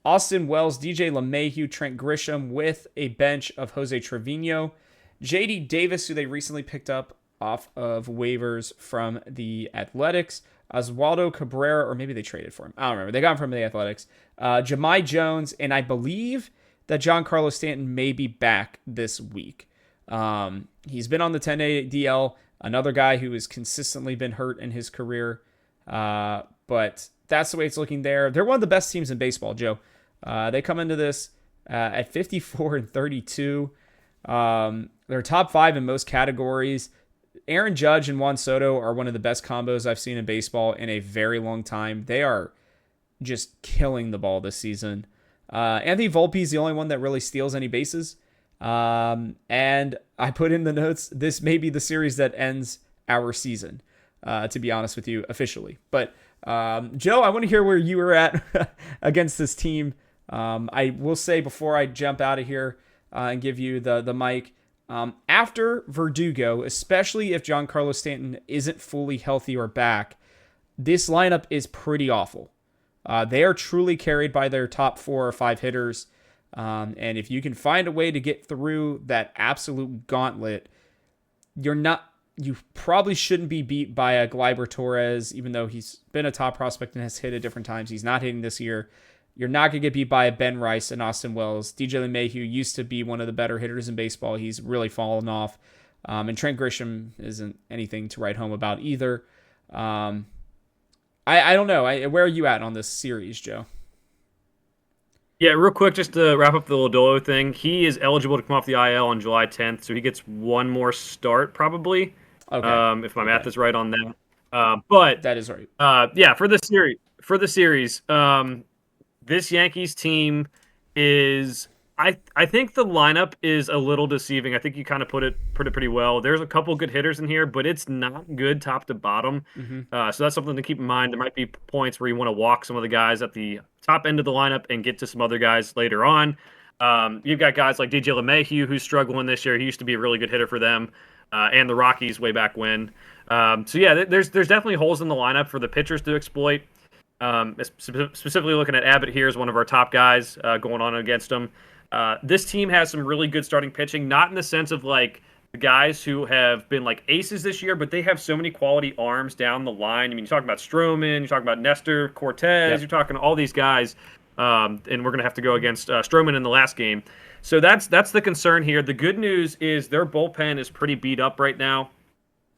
Austin Wells, DJ LeMahieu, Trent Grisham, with a bench of Jose Trevino, J.D. Davis, who they recently picked up off of waivers from the Athletics, Oswaldo Cabrera, or maybe they traded for him. I don't remember. They got him from the Athletics. Jahmai Jones, and I believe that Giancarlo Stanton may be back this week. He's been on the 10-day DL, another guy who has consistently been hurt in his career. But that's the way it's looking there. They're one of the best teams in baseball, Joe. They come into this at 54 and 32. They're top 5 in most categories. Aaron Judge and Juan Soto are one of the best combos I've seen in baseball in a very long time. They are just killing the ball this season. Anthony Volpe is the only one that really steals any bases. And I put in the notes, this may be the series that ends our season, to be honest with you, officially. But Joe, I want to hear where you were at against this team. I will say before I jump out of here and give you the mic, after Verdugo, especially if Giancarlo Stanton isn't fully healthy or back, this lineup is pretty awful. They are truly carried by their top 4 or 5 hitters. And if you can find a way to get through that absolute gauntlet, you probably shouldn't be beat by a Gleyber Torres, even though he's been a top prospect and has hit at different times. He's not hitting this year. You're not going to get beat by a Ben Rice and Austin Wells. DJ LeMahieu used to be one of the better hitters in baseball. He's really fallen off. And Trent Grisham isn't anything to write home about either. I don't know. Where are you at on this series, Joe? Yeah, real quick, just to wrap up the Lodolo thing, he is eligible to come off the IL on July 10th, so he gets one more start probably. Okay. If my math is right on that. But that is right. Yeah, for the series, this Yankees team is, I think the lineup is a little deceiving. I think you kind of put it pretty well. There's a couple good hitters in here, but it's not good top to bottom. Mm-hmm. So that's something to keep in mind. There might be points where you want to walk some of the guys at the top end of the lineup and get to some other guys later on. You've got guys like DJ LeMahieu, who's struggling this year. He used to be a really good hitter for them and the Rockies way back when. So yeah, there's definitely holes in the lineup for the pitchers to exploit. Specifically looking at Abbott here as one of our top guys going on against him. This team has some really good starting pitching, not in the sense of like the guys who have been like aces this year, but they have so many quality arms down the line. I mean, you're talking about Stroman, you're talking about Nestor Cortez, You're talking all these guys and we're going to have to go against Stroman in the last game. So that's the concern here. The good news is their bullpen is pretty beat up right now.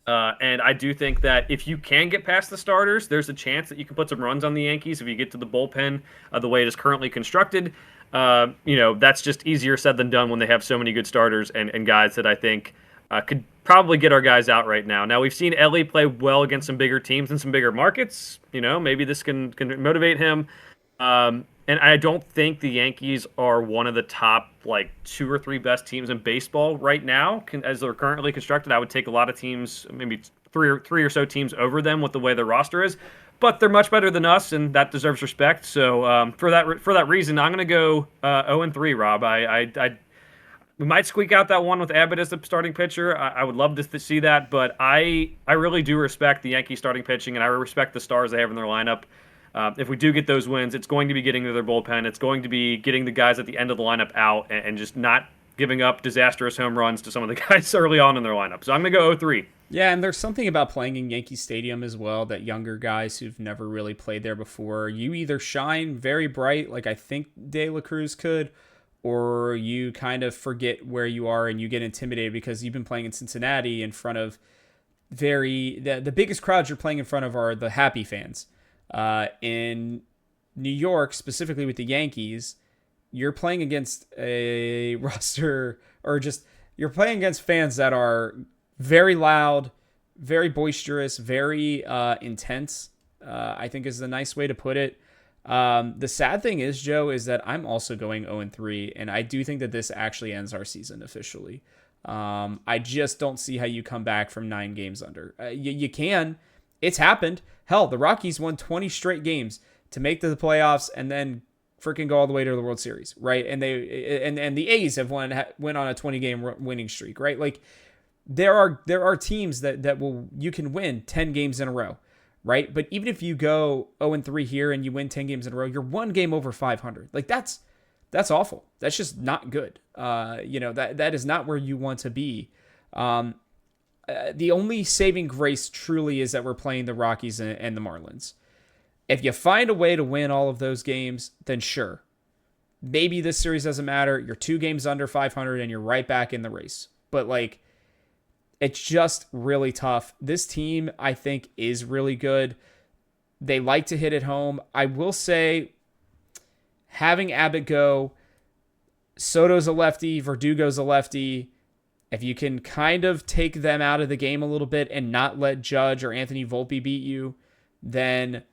And I do think that if you can get past the starters, there's a chance that you can put some runs on the Yankees if you get to the bullpen the way it is currently constructed. That's just easier said than done when they have so many good starters and guys that I think could probably get our guys out right now. Now, we've seen Ellie play well against some bigger teams and some bigger markets. Maybe this can motivate him. And I don't think the Yankees are one of the top, 2 or 3 best teams in baseball right now. As they're currently constructed, I would take a lot of teams, maybe three or so teams over them with the way their roster is. But they're much better than us, and that deserves respect. So for that reason, I'm going to go 0-3, Rob. We might squeak out that one with Abbott as the starting pitcher. I would love to see that, but I really do respect the Yankees starting pitching, and I respect the stars they have in their lineup. If we do get those wins, it's going to be getting to their bullpen. It's going to be getting the guys at the end of the lineup out and just not giving up disastrous home runs to some of the guys early on in their lineup. So I'm going to go 0-3. Yeah, and there's something about playing in Yankee Stadium as well that younger guys who've never really played there before, you either shine very bright, like I think De La Cruz could, or you kind of forget where you are and you get intimidated because you've been playing in Cincinnati in front of the biggest crowds you're playing in front of are the happy fans. In New York, specifically with the Yankees, you're playing against a roster, or just you're playing against fans that are very loud, very boisterous, very intense, I think is the nice way to put it. The sad thing is, Joe, is that I'm also going 0-3, and I do think that this actually ends our season officially. I just don't see how you come back from 9 games under. You can. It's happened. Hell, the Rockies won 20 straight games to make the playoffs and then freaking go all the way to the World Series, right? And the A's have went on a 20-game winning streak, right? Like there are teams that you can win 10 games in a row, right? But even if you go 0-3 here and you win 10 games in a row, you're 1 game over 500. Like that's awful. That's just not good. That is not where you want to be. The only saving grace truly is that we're playing the Rockies and the Marlins. If you find a way to win all of those games, then sure. Maybe this series doesn't matter. You're 2 games under 500 and you're right back in the race. But it's just really tough. This team, I think, is really good. They like to hit it home. I will say, having Abbott go, Soto's a lefty, Verdugo's a lefty. If you can kind of take them out of the game a little bit and not let Judge or Anthony Volpe beat you, then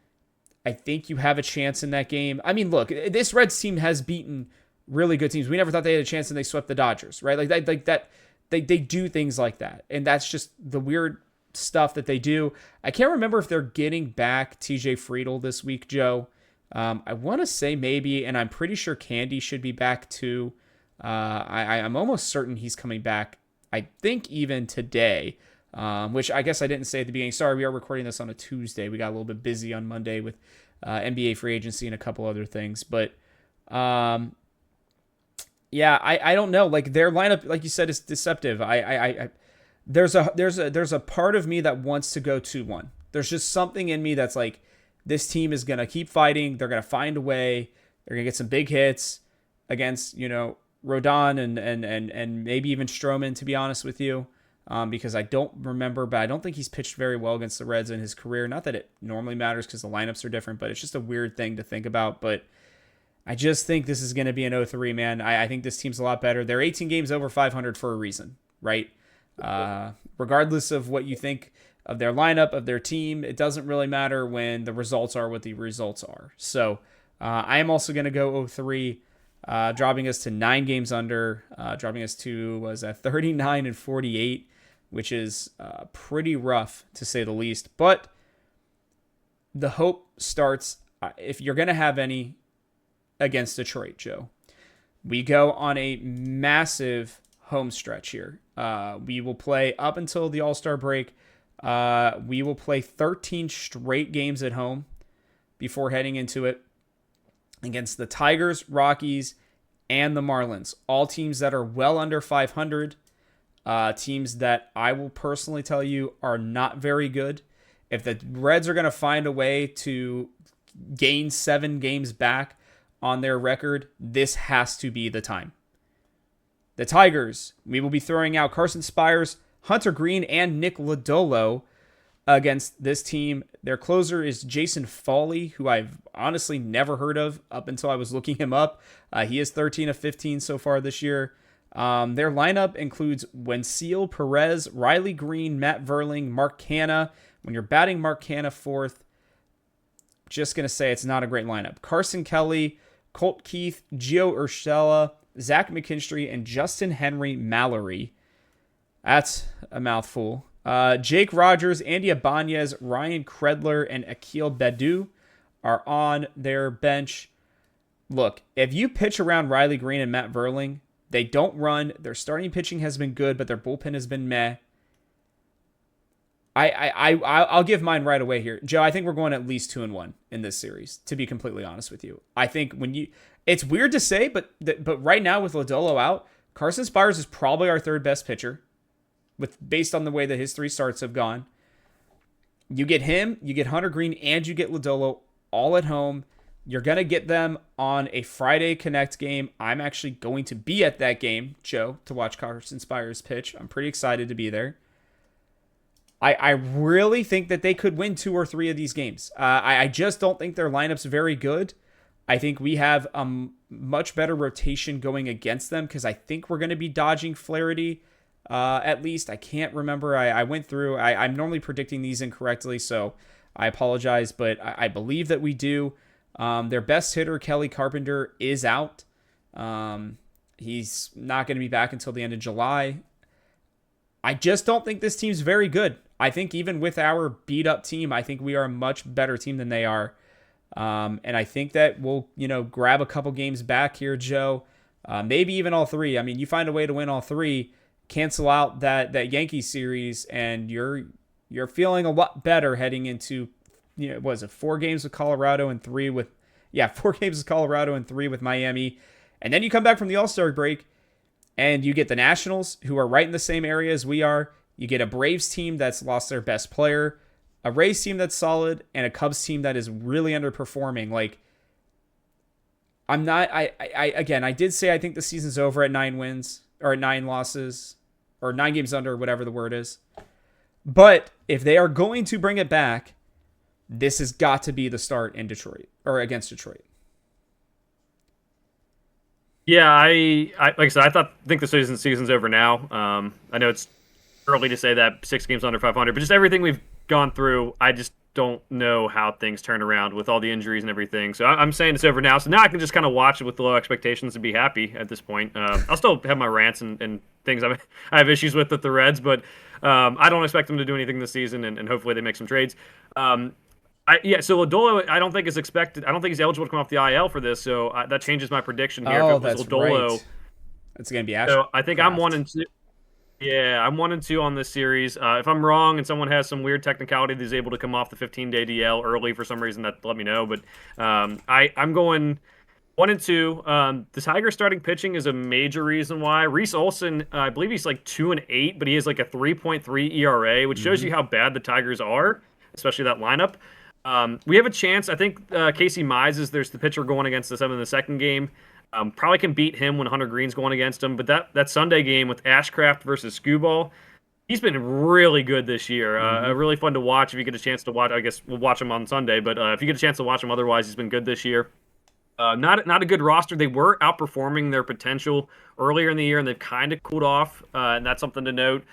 I think you have a chance in that game. I mean, look, this Reds team has beaten really good teams. We never thought they had a chance and they swept the Dodgers, right? They do things like that. And that's just the weird stuff that they do. I can't remember if they're getting back TJ Friedl this week, Joe. I want to say maybe, and I'm pretty sure Candy should be back too. I'm almost certain he's coming back. I think even today, which I guess I didn't say at the beginning. Sorry, we are recording this on a Tuesday. We got a little bit busy on Monday with NBA free agency and a couple other things. But yeah, I don't know. Like their lineup, like you said, is deceptive. There's a part of me that wants to go 2-1. There's just something in me that's like, this team is gonna keep fighting. They're gonna find a way. They're gonna get some big hits against Rodon and maybe even Stroman, to be honest with you, because I don't remember, but I don't think he's pitched very well against the Reds in his career. Not that it normally matters because the lineups are different, but it's just a weird thing to think about. But I just think this is going to be an 0-3, man. I think this team's a lot better. They're 18 games over 500 for a reason, right? Regardless of what you think of their lineup, of their team, it doesn't really matter when the results are what the results are. So I am also going to go 0-3. Dropping us to 9 games under, dropping us to 39 and 48, which is pretty rough to say the least. But the hope starts, if you're going to have any, against Detroit, Joe. We go on a massive home stretch here. We will play up until the All-Star break. We will play 13 straight games at home before heading into it, against the Tigers, Rockies, and the Marlins. All teams that are well under 500. Teams that I will personally tell you are not very good. If the Reds are going to find a way to gain 7 games back on their record, this has to be the time. The Tigers, we will be throwing out Carson Spires, Hunter Green, and Nick Lodolo against this team. Their closer is Jason Foley, who I've honestly never heard of up until I was looking him up. He is 13 of 15 so far this year. Their lineup includes Wenceel Perez, Riley Green, Matt Verling, Mark Canha. When you're batting Mark Canha fourth, just going to say it's not a great lineup. Carson Kelly, Colt Keith, Gio Urshela, Zach McKinstry, and Justin Henry Mallory. That's a mouthful. Jake Rogers, Andy Ibanez, Ryan Kredler, and Akil Baddoo are on their bench. Look, if you pitch around Riley Green and Matt Verling, they don't run. Their starting pitching has been good, but their bullpen has been meh. I'll give mine right away here. Joe, I think we're going at least 2-1 in this series, to be completely honest with you. I think it's weird to say, but right now with Lodolo out, Carson Spires is probably our third best pitcher, based on the way that his 3 starts have gone. You get him, you get Hunter Green, and you get Lodolo all at home. You're going to get them on a Friday Connect game. I'm actually going to be at that game, Joe, to watch Carson Spires pitch. I'm pretty excited to be there. I really think that they could win 2 or 3 of these games. I just don't think their lineup's very good. I think we have a much better rotation going against them because I think we're going to be dodging Flaherty. At least I can't remember. I went through. I'm normally predicting these incorrectly, so I apologize. But I believe that we do. Their best hitter, Kelly Carpenter, is out. He's not going to be back until the end of July. I just don't think this team's very good. I think even with our beat-up team, I think we are a much better team than they are. And I think that we'll, grab a couple games back here, Joe. Maybe even all 3. I mean, you find a way to win all 3, cancel out that Yankees series, and you're feeling a lot better heading into, 4 games with Colorado and 3 with 4 games with Colorado and 3 with Miami. And then you come back from the All-Star break and you get the Nationals, who are right in the same area as we are. You get a Braves team that's lost their best player, a Rays team that's solid, and a Cubs team that is really underperforming. Like, I did say I think the season's over at 9 wins, or at 9 losses, or 9 games under, whatever the word is. But if they are going to bring it back, this has got to be the start in Detroit, or against Detroit. Yeah, I like I said, think the season's over now. I know it's early to say that 6 games under 500, but just everything we've gone through, I just don't know how things turn around with all the injuries and everything. So I'm saying it's over now. So now I can just kind of watch it with low expectations and be happy at this point. I'll still have my rants and things I have issues with the Reds, but I don't expect them to do anything this season, and hopefully they make some trades. So Lodolo, I don't think is expected. I don't think he's eligible to come off the IL for this, so that changes my prediction here. Oh, if it was that's Lodolo, right. It's going to be Ashcraft. So I think I'm 1-2. Yeah, I'm 1-2 on this series. If I'm wrong and someone has some weird technicality that is able to come off the 15-day DL early for some reason, let me know. But I'm going 1-2. The Tigers starting pitching is a major reason why. Reese Olson, I believe he's like 2-8, but he has like a 3.3 ERA, which shows you how bad the Tigers are, especially that lineup. We have a chance. I think Casey Mize is the pitcher going against us in the second game. Probably can beat him when Hunter Green's going against him. But that Sunday game with Ashcraft versus Skubal, he's been really good this year. Really fun to watch if you get a chance to watch. I guess we'll watch him on Sunday. But if you get a chance to watch him otherwise, he's been good this year. Not a good roster. They were outperforming their potential earlier in the year, and they've kind of cooled off, and that's something to note.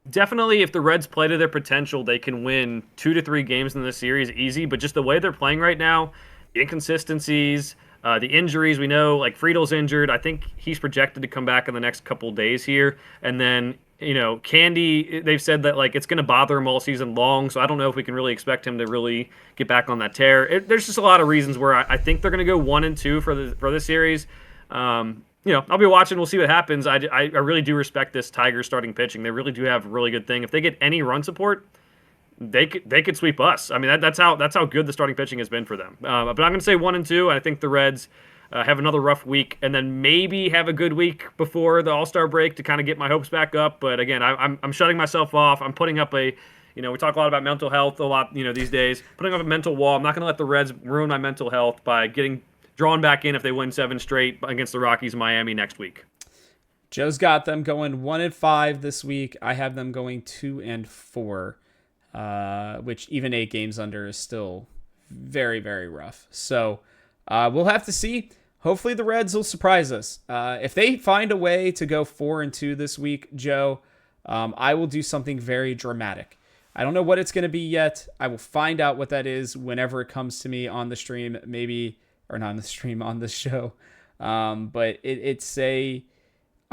Definitely, if the Reds play to their potential, they can win 2 to 3 games in this series easy. But just the way they're playing right now, the inconsistencies, the injuries, we know, like Friedel's injured. I think he's projected to come back in the next couple of days here. And then, Candy, they've said that like it's going to bother him all season long. So I don't know if we can really expect him to really get back on that tear. There's just a lot of reasons where I think they're going to go 1-2 for this series. I'll be watching. We'll see what happens. I really do respect this Tigers starting pitching. They really do have a really good thing. If they get any run support, they could sweep us. I mean, that's how good the starting pitching has been for them. But I'm going to say 1-2. I think the Reds have another rough week, and then maybe have a good week before the All-Star break to kind of get my hopes back up. But again, I'm shutting myself off. I'm putting up we talk a lot about mental health these days. Putting up a mental wall. I'm not going to let the Reds ruin my mental health by drawn back in if they win 7 straight against the Rockies and Miami next week. Joe's got them going 1-5 this week. I have them going 2-4, which even 8 games under is still very, very rough. So we'll have to see. Hopefully the Reds will surprise us. If they find a way to go 4-2 this week, Joe, I will do something very dramatic. I don't know what it's going to be yet. I will find out what that is whenever it comes to me on the stream, maybe, or not on the stream, on the show. But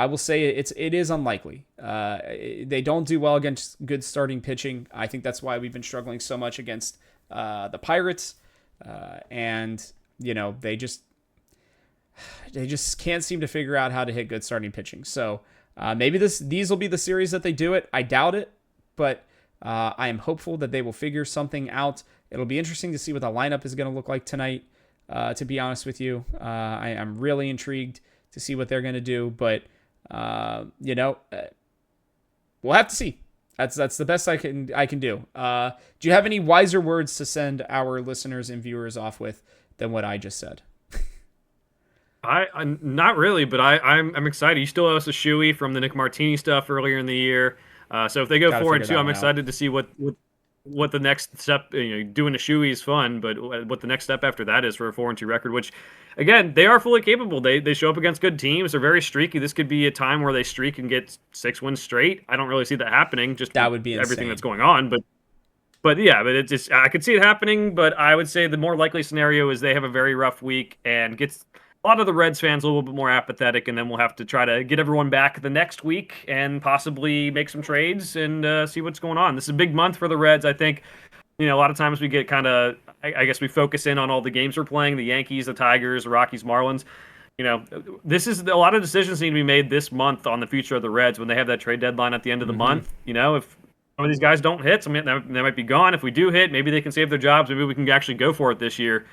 I will say it is unlikely. They don't do well against good starting pitching. I think that's why we've been struggling so much against the Pirates. And, they just can't seem to figure out how to hit good starting pitching. So maybe these will be the series that they do it. I doubt it, but I am hopeful that they will figure something out. It'll be interesting to see what the lineup is going to look like tonight, to be honest with you. I'm really intrigued to see what they're going to do, but we'll have to see. That's the best I can do. Do you have any wiser words to send our listeners and viewers off with than what I just said? I'm not really, but I'm excited. You still owe us a shoey from the Nick Martini stuff earlier in the year. So if they go 4-2, I'm excited to see what the next step. Doing a shoey is fun, but what the next step after that is for a 4-2 record. Which, again, they are fully capable. They show up against good teams. They're very streaky. This could be a time where they streak and get 6 wins straight. I don't really see that happening. Just that would be everything insane. That's going on, but yeah, but it's just, I could see it happening. But I would say the more likely scenario is they have a very rough week and gets a lot of the Reds fans a little bit more apathetic, and then we'll have to try to get everyone back the next week and possibly make some trades and see what's going on. This is a big month for the Reds. I think, a lot of times we get kind of, I guess we focus in on all the games we're playing, the Yankees, the Tigers, the Rockies, Marlins. This is a lot of decisions need to be made this month on the future of the Reds when they have that trade deadline at the end of the month. If some of these guys don't hit, they might be gone. If we do hit, maybe they can save their jobs. Maybe we can actually go for it this year.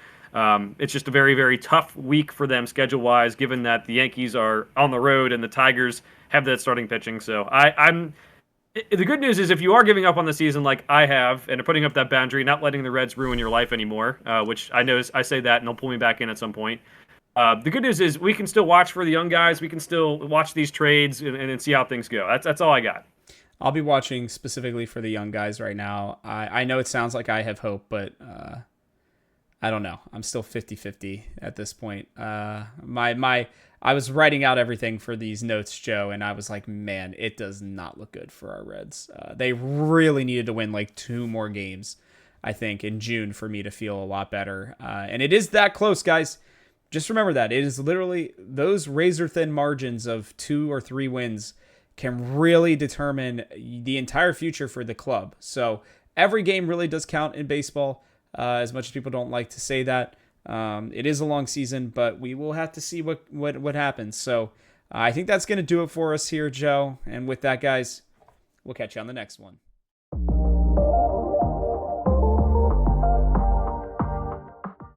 It's just a very, very tough week for them schedule-wise, given that the Yankees are on the road and the Tigers have that starting pitching. So the good news is if you are giving up on the season like I have and are putting up that boundary, not letting the Reds ruin your life anymore, which I know I say that and they'll pull me back in at some point. The good news is we can still watch for the young guys. We can still watch these trades and see how things go. That's all I got. I'll be watching specifically for the young guys right now. I know it sounds like I have hope, but I don't know. I'm still 50-50 at this point. I was writing out everything for these notes, Joe, and I was like, man, it does not look good for our Reds. They really needed to win like 2 more games, I think, in June for me to feel a lot better. And it is that close, guys. Just remember that. It is literally those razor-thin margins of 2 or 3 wins can really determine the entire future for the club. So every game really does count in baseball. As much as people don't like to say that, it is a long season, but we will have to see what happens. So I think that's going to do it for us here, Joe. And with that, guys, we'll catch you on the next one.